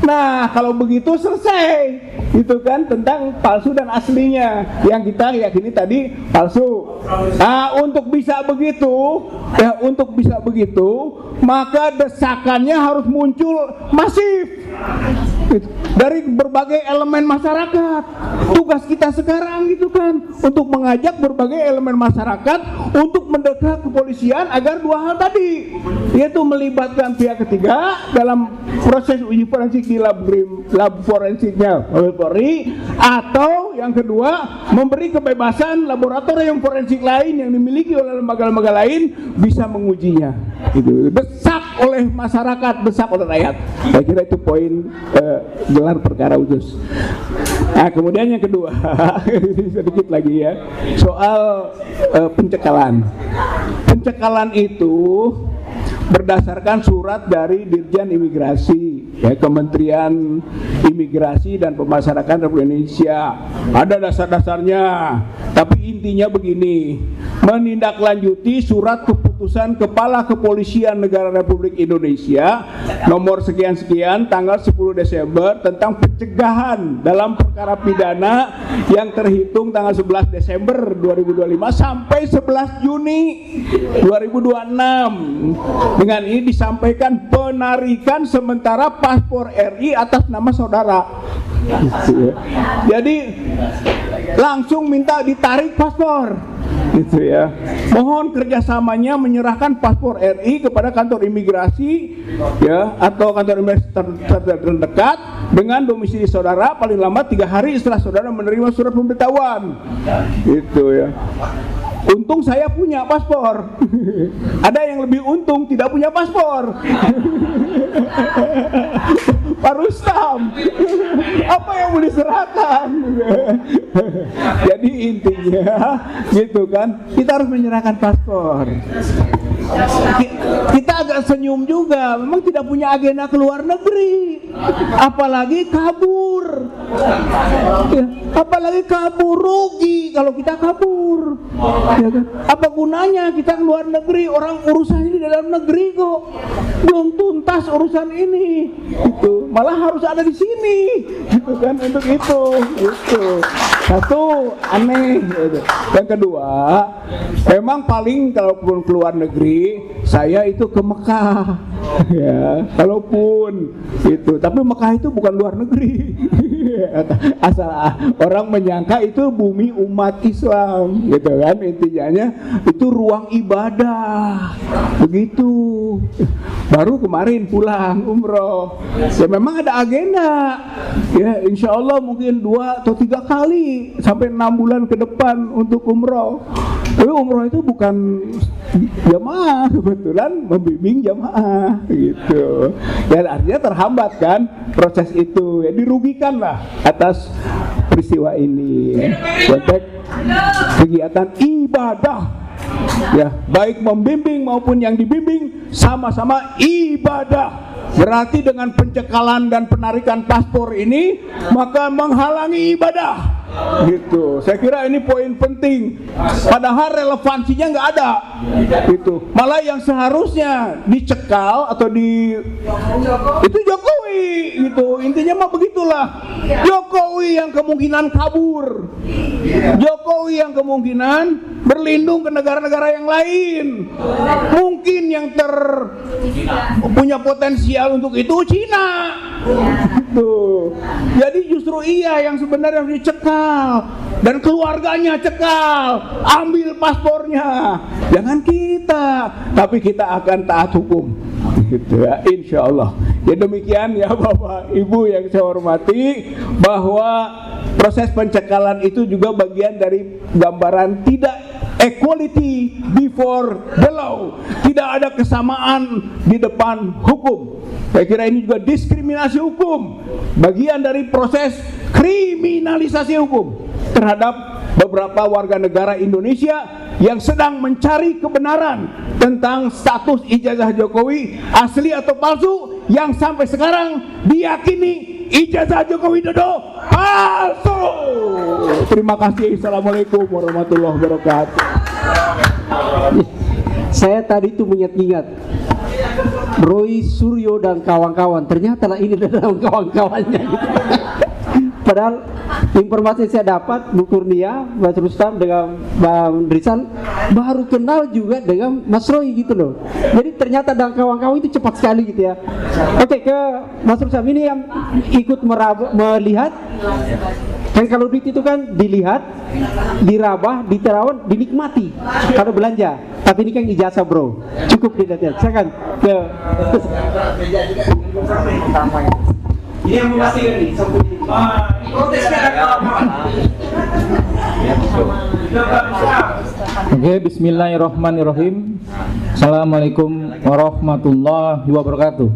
Speaker 6: Nah, kalau begitu selesai, gitu kan, tentang palsu dan aslinya yang kita yakini tadi palsu. Nah, untuk bisa begitu, ya, untuk bisa begitu, maka desakannya harus muncul masif. dari berbagai elemen masyarakat. Tugas kita sekarang gitu kan, untuk mengajak berbagai elemen masyarakat untuk mendekat kepolisian agar dua hal tadi, yaitu melibatkan pihak ketiga dalam proses uji forensik di lab forensiknya oleh Polri, atau yang kedua memberi kebebasan laboratorium forensik lain yang dimiliki oleh lembaga-lembaga lain bisa mengujinya. Itu desak oleh masyarakat, desak oleh rakyat. Saya kira itu poin gelar perkara khusus. Nah, kemudian yang kedua sedikit lagi ya, soal pencekalan. Pencekalan itu berdasarkan surat dari Dirjen Imigrasi, ya, Kementerian Imigrasi dan Pemasyarakatan Republik Indonesia. Ada dasar-dasarnya, tapi intinya begini: menindaklanjuti surat keputusan Kepala Kepolisian Negara Republik Indonesia nomor sekian-sekian tanggal 10 Desember tentang pencegahan dalam perkara pidana yang terhitung tanggal 11 Desember 2025 sampai 11 Juni 2026. Dengan ini disampaikan penarikan sementara paspor RI atas nama saudara. Jadi langsung minta ditarik paspor, gitu ya. Mohon kerjasamanya menyerahkan paspor RI kepada kantor imigrasi, ya, atau kantor imigrasi terdekat dengan domisili saudara paling lama 3 hari setelah saudara menerima surat pemberitahuan, gitu ya. Untung saya punya paspor. Ada yang lebih untung tidak punya paspor. Pak Rustam, apa yang mau diserahkan? Jadi intinya gitu kan, kita harus menyerahkan paspor. Kita agak senyum juga, memang tidak punya agenda ke luar negeri, apalagi kabur. Apalagi kabur, rugi kalau kita kabur, ya kan? Apa gunanya kita ke luar negeri, orang urusannya di dalam negeri kok, belum tuntas urusan ini, gitu. Malah harus ada di sini, gitu kan, untuk itu, gitu. Satu, aneh, gitu. Yang kedua, memang paling kalaupun ke luar negeri, saya itu ke Mekah, ya, kalaupun itu. Tapi Mekah itu bukan luar negeri. Asal orang menyangka itu bumi umat Islam, gitu kan, intinya itu ruang ibadah, begitu. Baru kemarin pulang umroh, ya memang ada agenda, ya insya Allah mungkin 2 atau 3 kali sampai 6 bulan ke depan untuk umroh. Tapi umroh itu bukan jamaah, kebetulan membimbing jamaah, gitu. Dan artinya terhambat kan proses itu, ya dirugikan lah atas peristiwa ini. Konteks kegiatan ibadah, ya, baik membimbing maupun yang dibimbing sama-sama ibadah. Berarti dengan pencekalan dan penarikan paspor ini maka menghalangi ibadah, gitu. Saya kira ini poin penting. Padahal relevansinya nggak ada, gitu. Malah yang seharusnya dicekal atau itu Jokowi, gitu. Intinya mah begitulah. Jokowi yang kemungkinan kabur, Jokowi yang kemungkinan berlindung ke negara-negara yang lain. Mungkin yang punya potensial untuk itu Cina. Tuh. Jadi justru ia yang sebenarnya harus dicekal dan keluarganya cekal, ambil paspornya. Jangan kita, tapi kita akan taat hukum. Gitu ya, insya Allah. Ya demikian ya Bapak Ibu yang saya hormati, bahwa proses pencekalan itu juga bagian dari gambaran tidak equality before the law, tidak ada kesamaan di depan hukum. Saya kira ini juga diskriminasi hukum, bagian dari proses kriminalisasi hukum terhadap beberapa warga negara Indonesia yang sedang mencari kebenaran tentang status ijazah Jokowi asli atau palsu, yang sampai sekarang diyakini ijazah Joko Widodo palsu. Terima kasih. Assalamualaikum warahmatullahi wabarakatuh.
Speaker 3: Saya tadi itu mengingat-ingat Roy Suryo dan kawan-kawan, ternyata lah ini dalam kawan-kawannya gitu. Padahal informasi yang saya dapat, Bu Kurnia, Mas Rustam dengan Bang Rizal baru kenal juga dengan Mas Roy gitu loh. Jadi ternyata dan kawan-kawan itu cepat sekali gitu ya. Oke, ke Mas Rustam ini yang ikut melihat. Kan kalau duit itu kan dilihat, dirabah, diterawat, dinikmati kalau belanja. Tapi ini kan ijazah bro, cukup dilihat. Silakan ke. Ini yang memastikan nih.
Speaker 7: Oke, bismillahirrahmanirrahim. Assalamualaikum warahmatullahi wabarakatuh.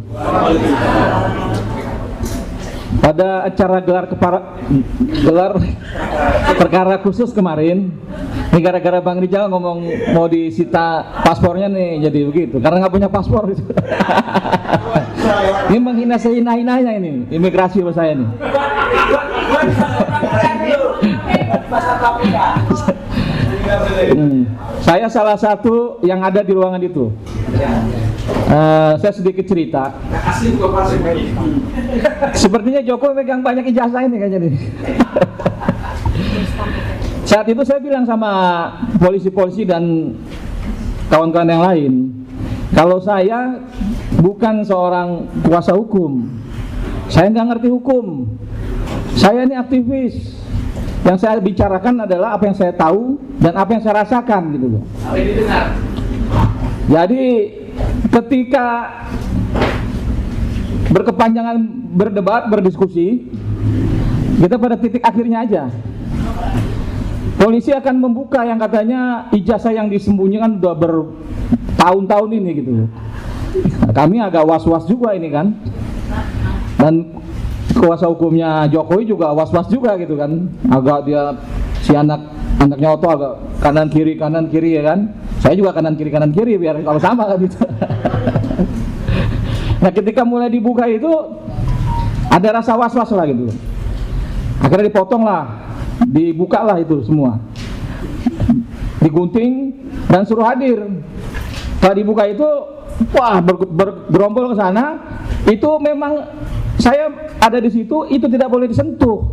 Speaker 7: Pada acara gelar perkara khusus kemarin, ini gara-gara Bang Rijal ngomong mau disita paspornya nih, jadi begitu. Karena nggak punya paspor itu. Ini menghina sehina-hinanya ini, imigrasi buat saya nih. Saya salah satu yang ada di ruangan itu. Saya sedikit cerita. Sepertinya Jokowi megang banyak ijazah ini kayaknya nih. Saat itu saya bilang sama polisi-polisi dan kawan-kawan yang lain, kalau saya bukan seorang kuasa hukum, saya nggak ngerti hukum, saya ini aktivis. Yang saya bicarakan adalah apa yang saya tahu dan apa yang saya rasakan gitu loh. Jadi ketika berkepanjangan berdebat, berdiskusi, kita pada titik akhirnya aja. Polisi akan membuka yang katanya ijazah yang disembunyikan udah bertahun-tahun ini gitu. Kami agak was-was juga ini kan. Dan kuasa hukumnya Jokowi juga was-was juga gitu kan. Agak dia si anaknya Oto agak kanan kiri ya kan. Saya juga kanan kiri biar kalau sama kan gitu. Nah ketika mulai dibuka itu ada rasa was-was lah gitu. Akhirnya dipotong lah, dibuka lah itu semua, digunting dan suruh hadir. Setelah dibuka itu, wah bergerombol ke sana. Itu memang saya ada di situ, itu tidak boleh disentuh,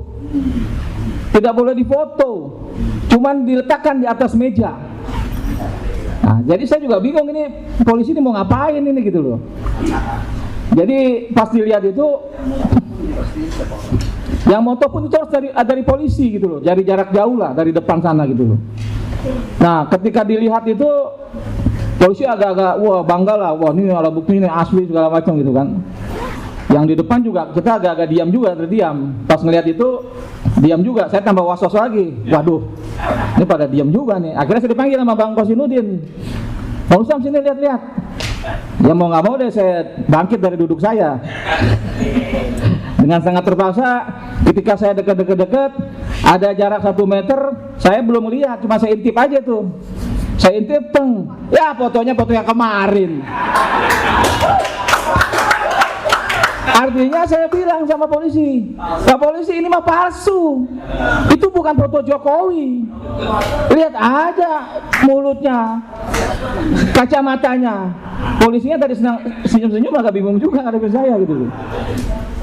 Speaker 7: tidak boleh difoto, cuman diletakkan di atas meja. Nah, jadi saya juga bingung ini polisi ini mau ngapain ini gitu loh. Jadi pas dilihat itu, yang moto pun itu harus dari polisi gitu loh, dari jarak jauh lah, dari depan sana gitu loh. Nah, ketika dilihat itu polisi agak-agak wah bangga lah, wah ini alat bukti ini asli segala macam gitu kan. Yang di depan juga kita agak-agak diam juga, terdiam. Pas ngelihat itu diam juga, saya tambah was-was lagi. Waduh, ini pada diam juga nih. Akhirnya saya dipanggil sama Bang Kosinudin. Bang Usam sini lihat-lihat. Ya mau nggak mau deh saya bangkit dari duduk saya. Dengan sangat terpaksa, ketika saya dekat, ada jarak 1 meter, saya belum melihat, cuma saya intip aja tuh. Saya intip, ya fotonya foto yang kemarin. Artinya saya bilang sama polisi, Pak polisi ini mah palsu, itu bukan foto Jokowi. Lihat aja mulutnya, kacamatanya. Polisinya tadi senang senyum-senyum, agak bingung juga ngadepin saya gitu.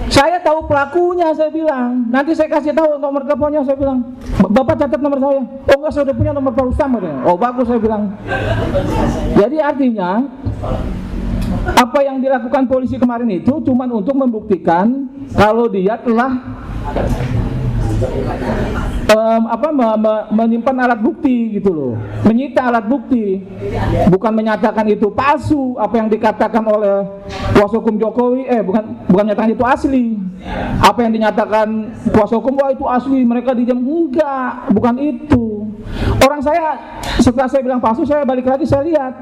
Speaker 7: Saya tahu pelakunya, saya bilang. Nanti saya kasih tahu nomor teleponnya, saya bilang. Bapak catat nomor saya. Oh enggak, saya udah punya nomor Pak Ustam. Oh bagus, saya bilang. Jadi artinya apa yang dilakukan polisi kemarin itu cuma untuk membuktikan kalau dia telah menyimpan alat bukti gitu loh, menyita alat bukti, bukan menyatakan itu palsu. Apa yang dikatakan oleh kuasa hukum Jokowi, bukan menyatakan itu asli. Apa yang dinyatakan kuasa hukum, wah itu asli, mereka diam, enggak, bukan itu. Orang saya setelah saya bilang palsu, saya balik lagi, saya lihat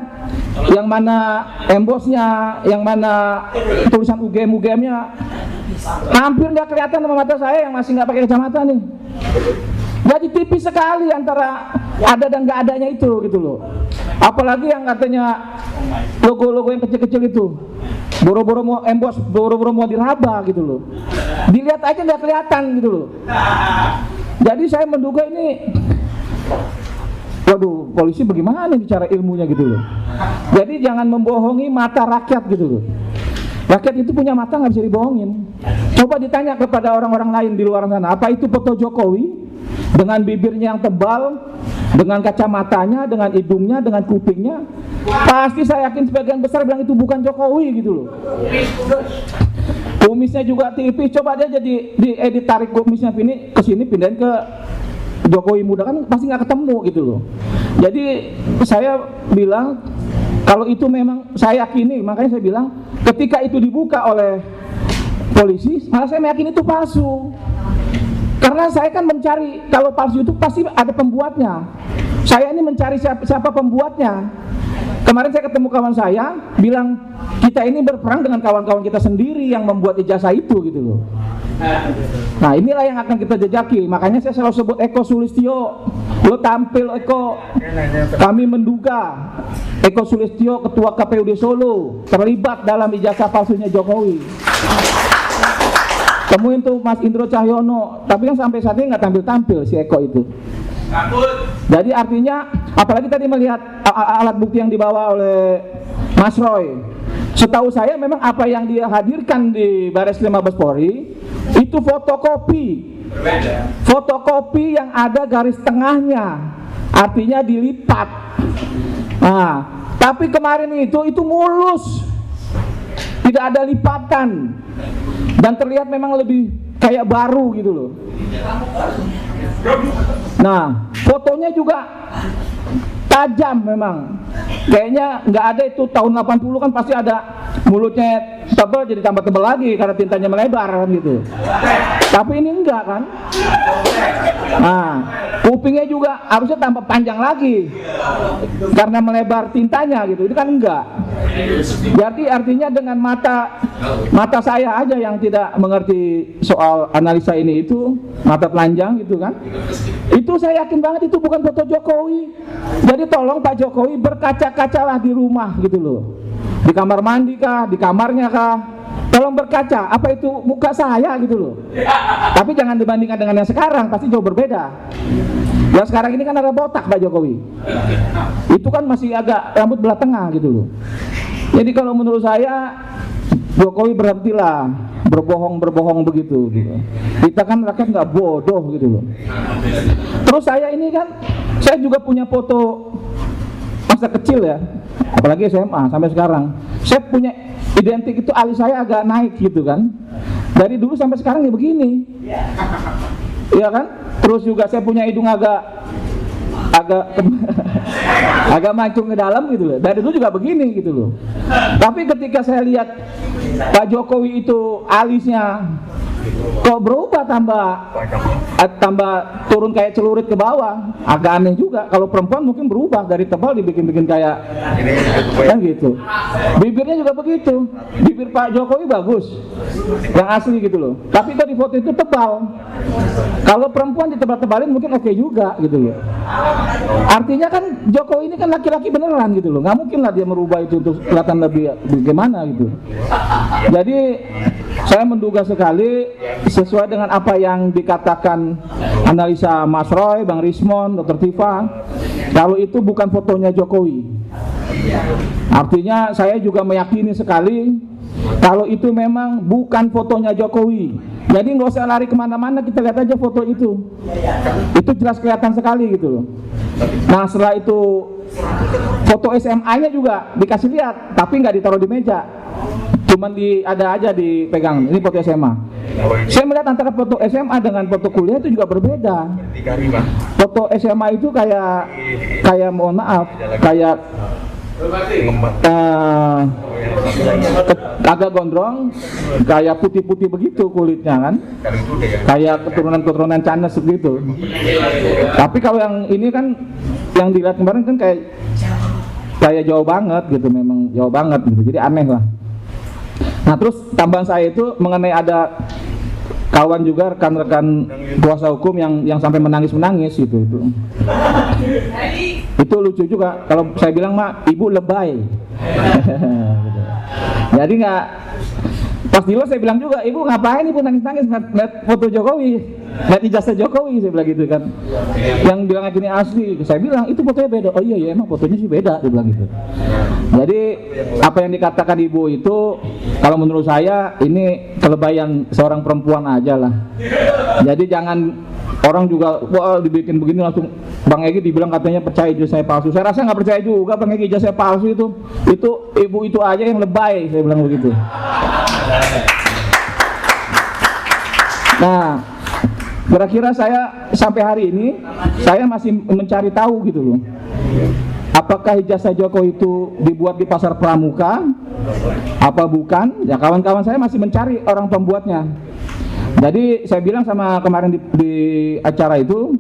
Speaker 7: yang mana embosnya, yang mana tulisan UGM-nya, hampir nggak kelihatan sama mata saya yang masih nggak pakai kacamata nih. Jadi tipis sekali antara ada dan nggak adanya itu gitu loh. Apalagi yang katanya logo-logo yang kecil-kecil itu, boro-boro mau embos, boro-boro mau diraba gitu loh. Dilihat aja nggak kelihatan gitu loh. Jadi saya menduga ini, waduh, polisi bagaimana bicara ilmunya gitu loh. Jadi jangan membohongi mata rakyat gitu loh. Rakyat itu punya mata, nggak bisa dibohongin. Coba ditanya kepada orang-orang lain di luar sana, apa itu foto Jokowi? Dengan bibirnya yang tebal, dengan kacamatanya, dengan hidungnya, dengan kupingnya, pasti saya yakin sebagian besar bilang itu bukan Jokowi gitu loh. Kumisnya juga tipis, coba dia jadi diedit, tarik kumisnya ini ke sini, pindahin ke Jokowi muda, kan pasti nggak ketemu gitu loh. Jadi saya bilang kalau itu memang saya yakini, makanya saya bilang ketika itu dibuka oleh polisi, malah saya meyakini itu palsu. Karena saya kan mencari, kalau palsu itu pasti ada pembuatnya. Saya ini mencari siapa pembuatnya. Kemarin saya ketemu kawan saya, bilang kita ini berperang dengan kawan-kawan kita sendiri yang membuat ijazah itu gitu loh. Nah inilah yang akan kita jejaki. Makanya saya selalu sebut Eko Sulistyo. Lo tampil Eko. Kami menduga Eko Sulistyo, ketua KPUD Solo, terlibat dalam ijazah palsunya Jokowi. Temuin tuh Mas Indro Cahyono, tapi kan sampai saat ini nggak tampil-tampil si Eko itu. Jadi artinya, apalagi tadi melihat alat bukti yang dibawa oleh Mas Roy. Setahu saya memang apa yang dia hadirkan di Bareskrim Mabes Polri itu fotokopi. Fotokopi yang ada garis tengahnya, artinya dilipat. Nah, tapi kemarin itu mulus, tidak ada lipatan, dan terlihat memang lebih kayak baru gitu loh. Nah, fotonya juga tajam memang. Kayaknya nggak ada itu tahun 80 kan pasti ada mulutnya tebal jadi tambah tebal lagi karena tintanya melebar kan gitu. Tapi ini enggak kan. Nah, kupingnya juga harusnya tambah panjang lagi karena melebar tintanya gitu. Itu kan enggak. Jadi artinya dengan mata saya aja yang tidak mengerti soal analisa ini, itu mata telanjang gitu kan. Itu saya yakin banget itu bukan foto Jokowi. Jadi tolong Pak Jokowi berkaca-kacalah di rumah gitu loh. Di kamar mandi kah, di kamarnya kah, tolong berkaca, apa itu muka saya gitu loh. Tapi jangan dibandingkan dengan yang sekarang, pasti jauh berbeda. Yang sekarang ini kan ada botak Pak Jokowi. Itu kan masih agak rambut belah tengah gitu loh. Jadi kalau menurut saya Jokowi berhentilah berbohong begitu gitu. Kita kan rakyat nggak bodoh gitu loh. Terus saya ini kan, saya juga punya foto masa kecil ya, apalagi SMA sampai sekarang. Saya punya identik itu, alis saya agak naik gitu kan. Dari dulu sampai sekarang ya begini. Iya kan? Terus juga saya punya hidung agak mancung ke dalam gitu loh. Dari dulu juga begini gitu loh. Tapi ketika saya lihat Pak Jokowi itu alisnya kok berubah, tambah turun kayak celurit ke bawah, agak aneh juga. Kalau perempuan mungkin berubah dari tebal dibikin kayak kan gitu. Bibirnya juga begitu. Bibir Pak Jokowi bagus, yang asli gitu loh. Tapi tadi foto itu tebal. Kalau perempuan ditebal-tebalin mungkin oke juga gitu loh. Artinya kan Jokowi ini kan laki-laki beneran gitu loh. Nggak mungkin lah dia merubah itu untuk kelihatan lebih bagaimana gitu. Jadi saya menduga sekali sesuai dengan apa yang dikatakan analisa Mas Roy, Bang Rismon, Dr. Tifa, kalau itu bukan fotonya Jokowi. Artinya saya juga meyakini sekali kalau itu memang bukan fotonya Jokowi. Jadi nggak usah lari kemana-mana, kita lihat aja foto itu. Itu jelas kelihatan sekali gitu loh. Nah setelah itu foto SMA-nya juga dikasih lihat, tapi nggak ditaruh di meja. Cuman ada aja dipegang. Ini foto SMA. Saya melihat antara foto SMA dengan foto kuliah itu juga berbeda. Foto SMA itu kayak mohon maaf, kayak agak gondrong, kayak putih-putih begitu kulitnya kan, kayak keturunan Canes begitu. Tapi kalau yang ini kan, yang dilihat kemarin kan kayak jauh banget gitu, memang jauh banget gitu. Jadi aneh lah. Nah terus tambahan saya itu mengenai ada kawan juga, rekan-rekan kuasa hukum yang sampai menangis gitu. Itu lucu juga. Kalau saya bilang mah ibu lebay. Jadi nggak, pas dulu saya bilang juga, ibu ngapain ibu nangis-nangis ngeliat foto Jokowi? lihat ijazah Jokowi, saya bilang gitu kan. Yang bilang ini asli, saya bilang itu fotonya beda. Oh iya ya emang fotonya sih beda, dia bilang gitu. Jadi apa yang dikatakan ibu itu, kalau menurut saya ini kelebihan seorang perempuan aja lah. Jadi jangan orang juga wah dibikin begini langsung Bang Egy dibilang katanya percaya ijazah palsu. Saya rasa nggak percaya juga Bang Egy ijazah palsu itu ibu itu aja yang lebay, saya bilang begitu. Nah, kira-kira saya sampai hari ini saya masih mencari tahu gitu loh. Apakah ijazah Jokowi itu dibuat di pasar pramuka? Apa bukan? Ya kawan-kawan saya masih mencari orang pembuatnya. Jadi saya bilang sama kemarin di acara itu,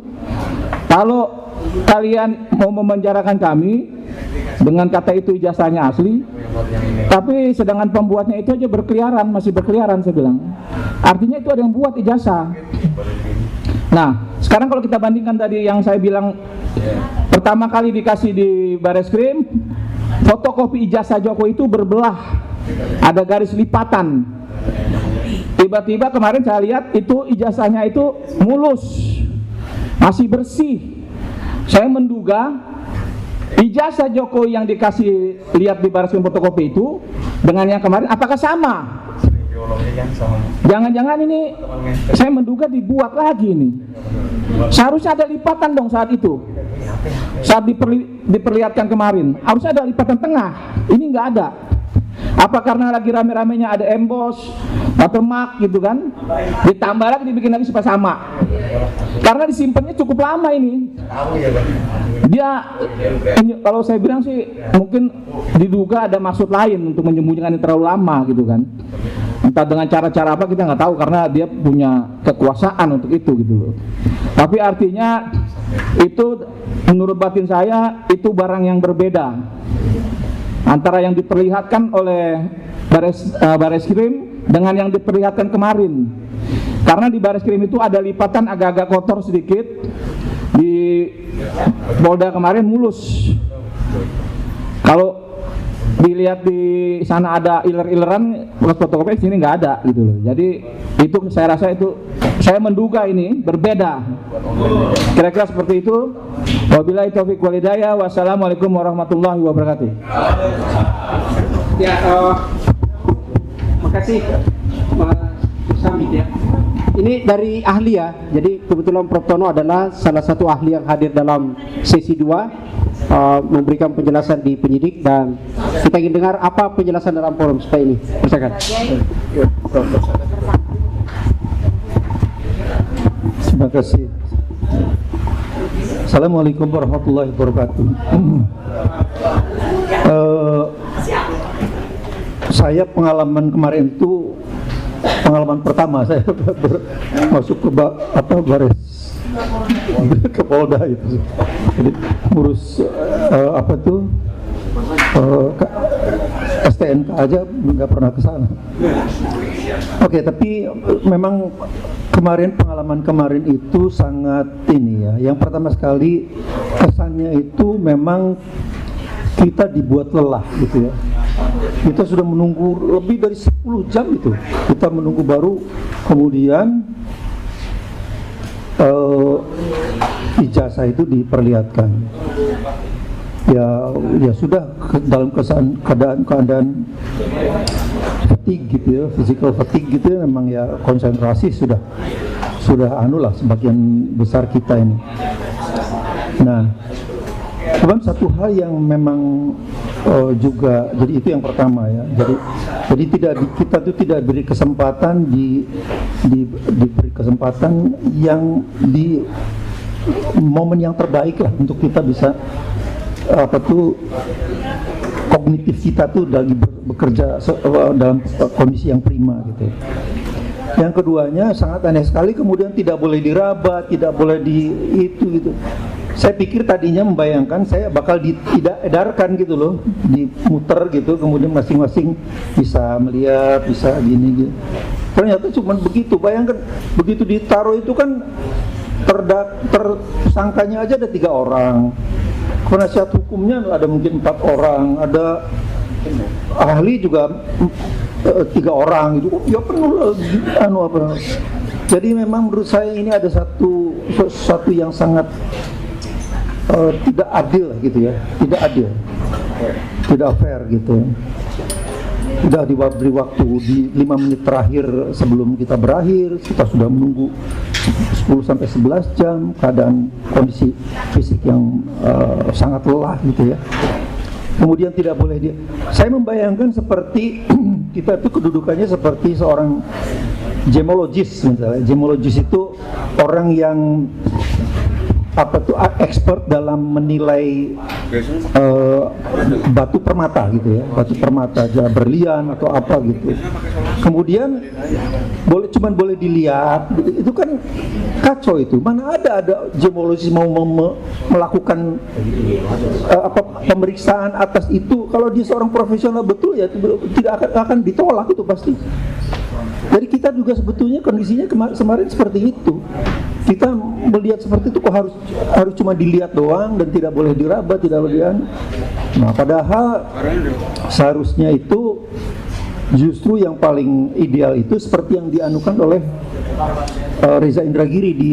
Speaker 7: kalau kalian mau memenjarakan kami dengan kata itu ijazahnya asli, tapi sedangkan pembuatnya itu aja berkeliaran, masih berkeliaran, saya bilang. Artinya itu ada yang buat ijazah. Nah, sekarang kalau kita bandingkan tadi yang saya bilang pertama kali dikasih di Bareskrim, fotokopi ijazah Jokowi itu berbelah, ada garis lipatan. Tiba-tiba kemarin saya lihat itu ijazahnya itu mulus, masih bersih. Saya menduga ijazah Jokowi yang dikasih lihat di Bareskrim fotokopi itu dengan yang kemarin apakah sama? Jangan-jangan ini saya menduga dibuat lagi nih. Seharusnya ada lipatan dong saat itu. Saat diperlihatkan kemarin, harusnya ada lipatan tengah. Ini nggak ada. Apa karena lagi rame-ramenya ada emboss, watermark gitu kan? Ditambah lagi dibikin lagi supaya sama. Karena disimpannya cukup lama ini. Dia kalau saya bilang sih mungkin diduga ada maksud lain untuk menyembunyikan ini terlalu lama gitu kan. Entah dengan cara-cara apa kita nggak tahu karena dia punya kekuasaan untuk itu gitu loh. Tapi artinya itu menurut batin saya itu barang yang berbeda antara yang diperlihatkan oleh Bareskrim dengan yang diperlihatkan kemarin. Karena di Bareskrim itu ada lipatan agak-agak kotor sedikit, di Polda kemarin mulus. Kalau dilihat di sana ada iler-ileran, bekas fotokopi sini nggak ada gitu loh. Jadi itu saya rasa itu saya menduga ini berbeda. Kira-kira seperti itu. Wabillahi taufiq wal hidayah. Wassalamualaikum warahmatullahi wabarakatuh.
Speaker 3: Ya, makasih Mas Samit ya. Ini dari ahli ya. Jadi kebetulan Prof. Tono adalah salah satu ahli yang hadir dalam sesi 2. Memberikan penjelasan di penyidik dan kita ingin dengar apa penjelasan dalam forum supaya ini. Silakan.
Speaker 8: Terima kasih. Assalamualaikum warahmatullahi wabarakatuh. Saya pengalaman kemarin itu pengalaman pertama saya masuk ke ke Polda itu. Jadi ngurus apa tuh STNK aja nggak pernah ke sana. Oke, tapi memang pengalaman kemarin itu sangat ini ya. Yang pertama sekali kesannya itu memang kita dibuat lelah gitu ya. Kita sudah menunggu lebih dari 10 jam itu. Kita menunggu baru kemudian ijazah itu diperlihatkan. Ya sudah dalam keadaan fatigue gitu ya, physical fatigue gitu ya, memang ya konsentrasi sudah anu lah sebagian besar kita ini. Nah, cuman satu hal yang memang juga, jadi itu yang pertama ya. Jadi kita tuh tidak diberi kesempatan diberi kesempatan yang di momen yang terbaik lah untuk kita bisa kognitif kita tuh lagi bekerja dalam kondisi yang prima gitu. Yang keduanya sangat aneh sekali, kemudian tidak boleh diraba, tidak boleh itu gitu. Saya pikir tadinya membayangkan saya bakal tidak edarkan gitu loh, dimuter gitu, kemudian masing-masing bisa melihat, bisa gini gitu. Ternyata cuma begitu. Bayangkan begitu ditaruh itu kan tersangkanya aja ada 3 orang, penasihat hukumnya ada mungkin 4 orang, ada ahli juga 3 orang gitu. Ya penuh Jadi memang menurut saya ini ada sesuatu yang sangat tidak adil gitu ya, tidak adil, tidak fair gitu. Sudah diberi waktu di 5 menit terakhir sebelum kita berakhir, kita sudah menunggu 10-11 jam, keadaan kondisi fisik yang sangat lelah gitu ya. Kemudian tidak boleh saya membayangkan seperti kita itu kedudukannya seperti seorang gemologis misalnya. Gemologis itu orang yang expert dalam menilai batu permata gitu ya, batu permata, berlian atau apa gitu. Kemudian cuman boleh dilihat, itu kan kacau itu. Mana ada gemologis mau melakukan pemeriksaan atas itu. Kalau dia seorang profesional betul ya tidak akan ditolak itu pasti. Jadi kita juga sebetulnya kondisinya kemarin seperti itu. Kita melihat seperti itu kok harus cuma dilihat doang dan tidak boleh diraba, tidak boleh Nah, padahal seharusnya itu justru yang paling ideal itu seperti yang dianukan oleh Reza Indragiri di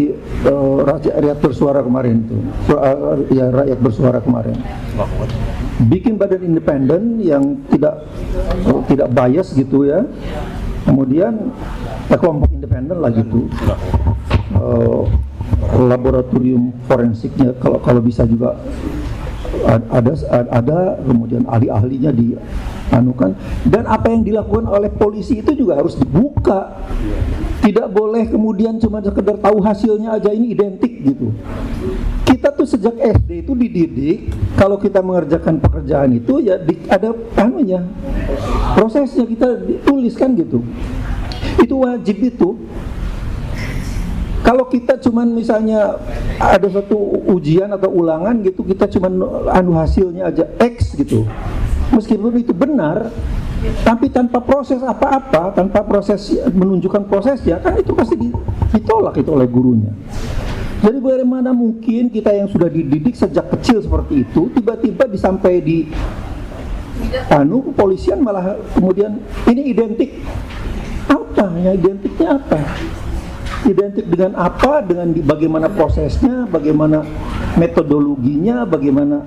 Speaker 8: Rakyat Bersuara kemarin itu. Rakyat Bersuara kemarin. Bikin badan independen yang tidak bias gitu ya. Kemudian kelompok independen lah gitu, laboratorium forensiknya kalau bisa juga ada, kemudian ahli-ahlinya dianukan, dan apa yang dilakukan oleh polisi itu juga harus dibuka. Tidak boleh kemudian cuma sekedar tahu hasilnya aja ini identik gitu. Kita tuh sejak SD itu dididik kalau kita mengerjakan pekerjaan itu ya ada prosesnya kita dituliskan gitu. Itu wajib itu. Kalau kita cuman misalnya ada satu ujian atau ulangan gitu, kita cuman hasilnya aja X gitu. Meskipun itu benar, tapi tanpa proses apa-apa, tanpa proses menunjukkan prosesnya, kan itu pasti ditolak itu oleh gurunya. Jadi bagaimana mungkin kita yang sudah dididik sejak kecil seperti itu, tiba-tiba disampai di kepolisian malah kemudian ini identik. Apa? Ya identiknya apa? Identik dengan apa? Dengan bagaimana prosesnya, bagaimana metodologinya, bagaimana.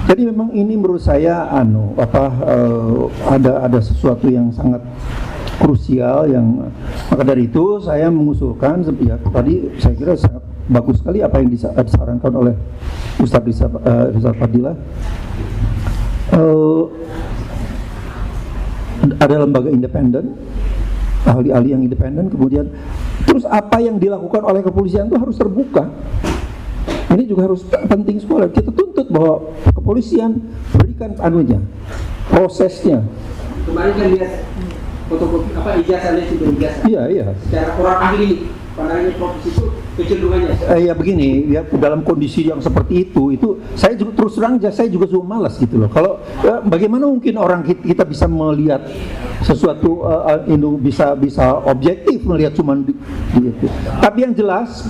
Speaker 8: Jadi memang ini menurut saya ada sesuatu yang sangat krusial yang maka dari itu saya mengusulkan ya tadi saya kira sangat bagus sekali apa yang disarankan oleh Ustadz Rizal Fadilah. Ada lembaga independen, ahli-ahli yang independen, kemudian terus apa yang dilakukan oleh kepolisian itu harus terbuka. Ini juga harus penting sekali. Kita tuntut bahwa kepolisian berikan prosesnya.
Speaker 3: Kemarin kan lihat fotokopi ijazahnya sudah ijazah.
Speaker 8: Iya.
Speaker 3: Secara orang ahli, pandangannya profesi itu kecenderungannya.
Speaker 8: Ya begini, ya dalam kondisi yang seperti itu saya juga terus terang saya juga suka malas gitu loh. Kalau bagaimana mungkin orang kita bisa melihat sesuatu bisa objektif melihat cuman di itu. Tapi yang jelas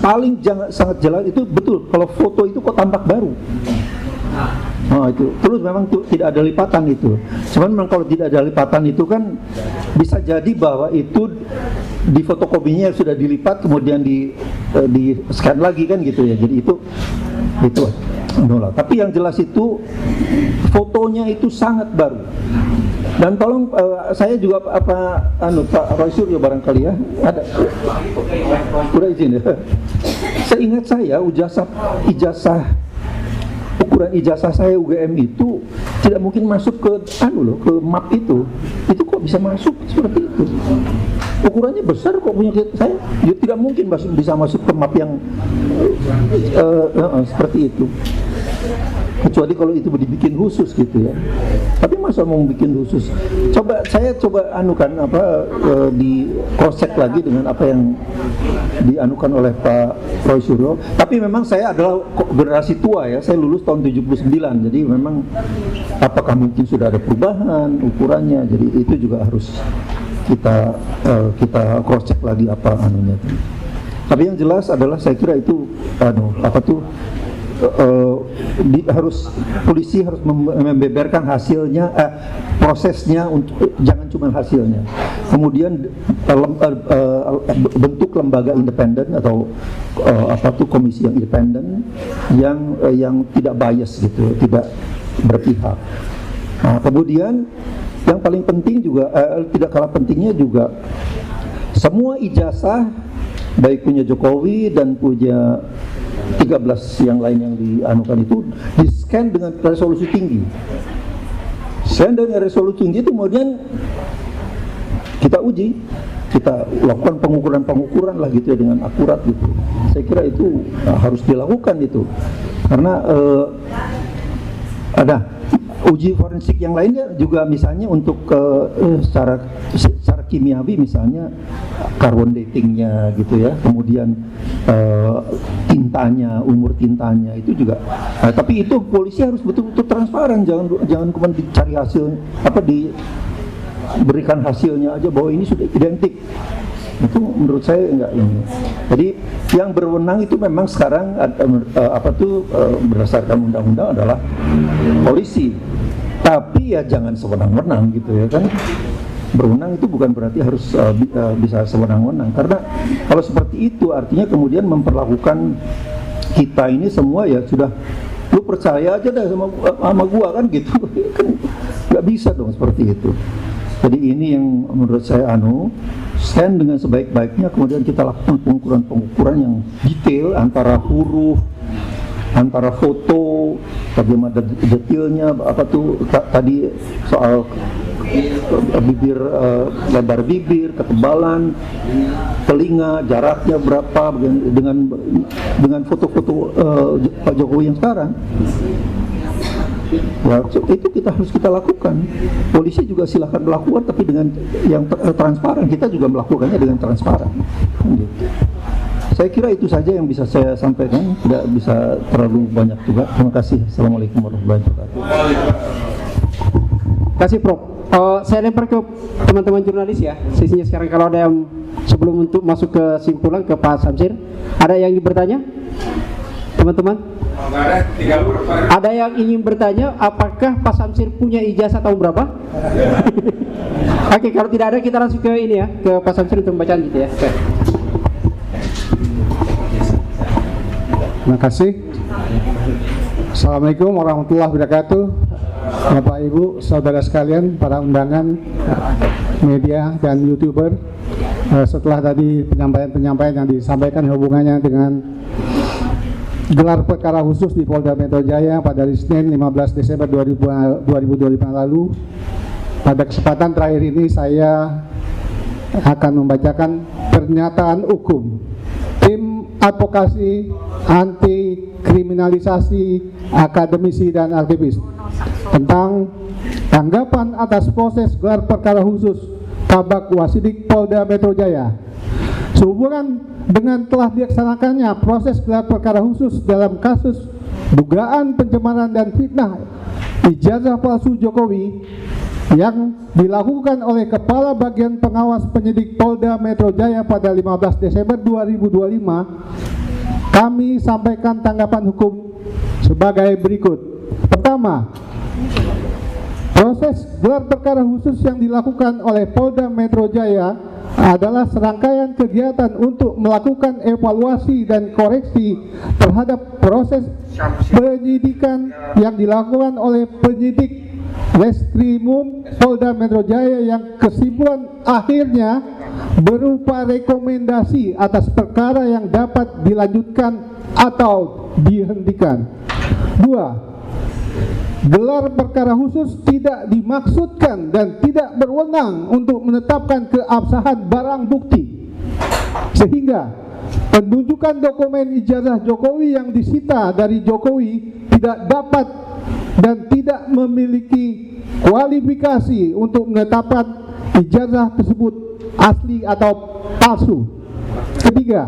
Speaker 8: sangat jelas itu betul kalau foto itu kok tampak baru. Oh itu terus memang tidak ada lipatan itu. Cuman memang kalau tidak ada lipatan itu kan bisa jadi bahwa itu di fotokopinya sudah dilipat kemudian di scan lagi kan gitu ya. Jadi itu nolak. Tapi yang jelas itu fotonya itu sangat baru. Dan tolong saya juga Pak Roy Suryo barangkali ya ada. Udah izin ya. Seingat saya ukuran ijazah saya UGM itu tidak mungkin masuk ke ke map itu kok bisa masuk seperti itu. Ukurannya besar kok punya saya, ya tidak mungkin bisa masuk ke map yang seperti itu. Kecuali kalau itu dibikin khusus gitu ya. Tapi masa mau bikin khusus? Saya coba di cross check lagi dengan apa yang dianukan oleh Pak Roy Suryo. Tapi memang saya adalah generasi tua ya. Saya lulus tahun 79. Jadi memang apakah mungkin sudah ada perubahan ukurannya? Jadi itu juga harus kita cross check lagi apa anunya. Tapi yang jelas adalah saya kira itu polisi harus membeberkan hasilnya, prosesnya, untuk jangan cuma hasilnya. Kemudian bentuk lembaga independen atau komisi yang independen yang tidak bias gitu, tidak berpihak. Nah, kemudian yang paling penting juga, tidak kalah pentingnya juga, semua ijazah baik punya Jokowi dan punya 13 yang lain yang dianukan itu di-scan dengan resolusi tinggi. Scan dengan resolusi tinggi itu kemudian kita uji, kita lakukan pengukuran lah gitu ya dengan akurat gitu. Saya kira itu harus dilakukan itu. Karena ada uji forensik yang lainnya juga, misalnya untuk secara kimiawi, misalnya carbon datingnya gitu ya, kemudian tintanya, umur tintanya itu juga. Nah, tapi itu polisi harus betul-betul transparan, jangan cuma dicari hasil diberikan hasilnya aja bahwa ini sudah identik. Itu menurut saya enggak ini. Jadi yang berwenang itu memang sekarang berdasarkan undang-undang adalah polisi. Tapi ya jangan sewenang-wenang gitu ya kan. Berwenang itu bukan berarti harus bisa sewenang-wenang, karena kalau seperti itu artinya kemudian memperlakukan kita ini semua ya sudah, lu percaya aja dah sama gua kan gitu. Kan nggak bisa dong seperti itu. Jadi ini yang menurut saya scan dengan sebaik-baiknya, kemudian kita lakukan pengukuran yang detail antara huruf, antara foto, bagaimana detailnya, tadi soal bibir, lebar bibir, ketebalan telinga, jaraknya berapa dengan foto-foto Pak Jokowi yang sekarang. Ya, itu harus kita lakukan. Polisi juga silakan melakukan, tapi dengan yang transparan. Kita juga melakukannya dengan transparan. Gitu. Saya kira itu saja yang bisa saya sampaikan. Tidak bisa terlalu banyak juga. Terima kasih. Assalamualaikum warahmatullahi wabarakatuh.
Speaker 3: Terima kasih Prof. Saya lempar ke teman-teman jurnalis ya. Sisinya sekarang kalau ada yang sebelum untuk masuk ke simpulan ke Pak Samsir, ada yang ingin bertanya? Teman-teman? Ada yang ingin bertanya apakah Pak Samsir punya ijazah tahun berapa? Oke, kalau tidak ada kita langsung ke ini ya, ke Pak Samsir untuk pembacaan gitu ya. Oke.
Speaker 9: Terima kasih. Assalamualaikum warahmatullahi wabarakatuh. Bapak Ibu, saudara sekalian, para undangan media dan YouTuber. Setelah tadi penyampaian yang disampaikan hubungannya dengan gelar perkara khusus di Polda Metro Jaya pada hari Senin 15 Desember 2025 lalu, pada kesempatan terakhir ini saya akan membacakan pernyataan hukum Tim Advokasi Anti Kriminalisasi Akademisi dan Aktivis tentang tanggapan atas proses gelar perkara khusus Kabak Wasidik Polda Metro Jaya. Sehubungan dengan telah dilaksanakannya proses gelar perkara khusus dalam kasus dugaan pencemaran dan fitnah ijazah palsu Jokowi yang dilakukan oleh Kepala Bagian Pengawas Penyidik Polda Metro Jaya pada 15 Desember 2025, kami sampaikan tanggapan hukum sebagai berikut. Pertama, proses gelar perkara khusus yang dilakukan oleh Polda Metro Jaya adalah serangkaian kegiatan untuk melakukan evaluasi dan koreksi terhadap proses penyidikan yang dilakukan oleh penyidik Reskrimum Polda Metro Jaya yang kesimpulan akhirnya berupa rekomendasi atas perkara yang dapat dilanjutkan atau dihentikan. 2. Gelar perkara khusus tidak dimaksudkan dan tidak berwenang untuk menetapkan keabsahan barang bukti, sehingga penunjukan dokumen ijazah Jokowi yang disita dari Jokowi tidak dapat dan tidak memiliki kualifikasi untuk menetapkan ijazah tersebut asli atau palsu. Ketiga,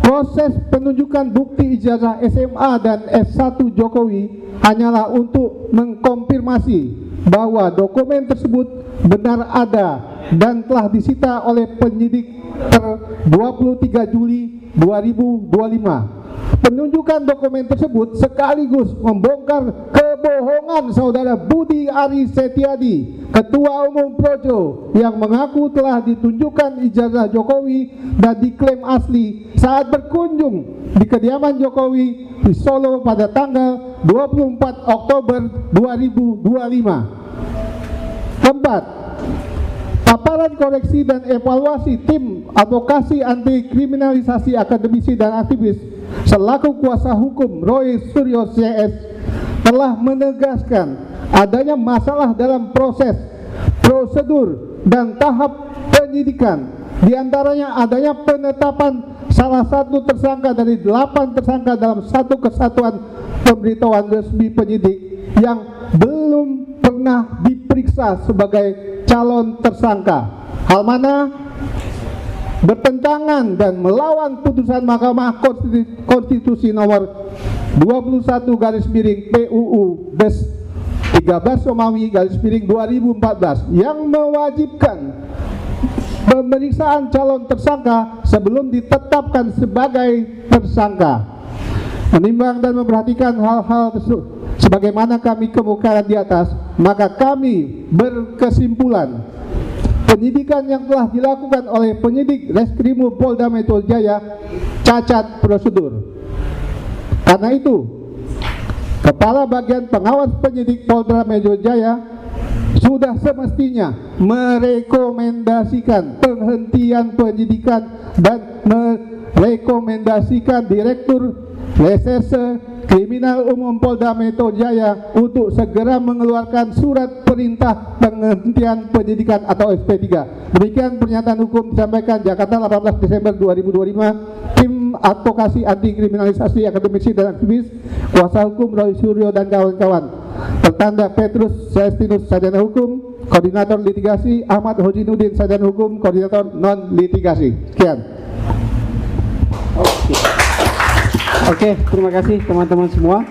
Speaker 9: proses penunjukan bukti ijazah SMA dan S1 Jokowi hanyalah untuk mengkonfirmasi bahwa dokumen tersebut benar ada dan telah disita oleh penyidik per 23 Juli 2025. Penunjukan dokumen tersebut sekaligus membongkar kebohongan saudara Budi Ari Setiadi, Ketua Umum Projo, yang mengaku telah ditunjukkan ijazah Jokowi dan diklaim asli saat berkunjung di kediaman Jokowi di Solo pada tanggal 24 Oktober 2025. Keempat, paparan koreksi dan evaluasi tim advokasi anti kriminalisasi akademisi dan aktivis selaku kuasa hukum Roy Suryo CS telah menegaskan adanya masalah dalam proses, prosedur, dan tahap penyidikan. Di antaranya adanya penetapan salah satu tersangka dari 8 tersangka dalam satu kesatuan pemberitahuan resmi penyidik yang belum pernah diperiksa sebagai calon tersangka, hal mana bertentangan dan melawan putusan Mahkamah Konstitusi nomor 21 PUU Des 13 Romawi 2014 yang mewajibkan pemeriksaan calon tersangka sebelum ditetapkan sebagai tersangka. Menimbang dan memperhatikan hal-hal tersebut sebagaimana kami kemukakan di atas, maka kami berkesimpulan penyidikan yang telah dilakukan oleh penyidik Reskrimum Polda Metro Jaya cacat prosedur. Karena itu, Kepala Bagian Pengawas Penyidik Polda Metro Jaya sudah semestinya merekomendasikan penghentian penyidikan dan merekomendasikan Direktur Reserse Kriminal Umum Polda Metro Jaya untuk segera mengeluarkan surat perintah penghentian penyidikan atau SP3. Demikian pernyataan hukum disampaikan Jakarta 18 Desember 2025, tim advokasi anti kriminalisasi akademisi dan aktivis, kuasa hukum Roy Suryo dan kawan-kawan. Tertanda Petrus Celestinus, sarjana hukum, koordinator litigasi, Ahmad Hojinuddin, sarjana hukum, koordinator non litigasi. Sekian.
Speaker 3: Oke, terima kasih teman-teman semua.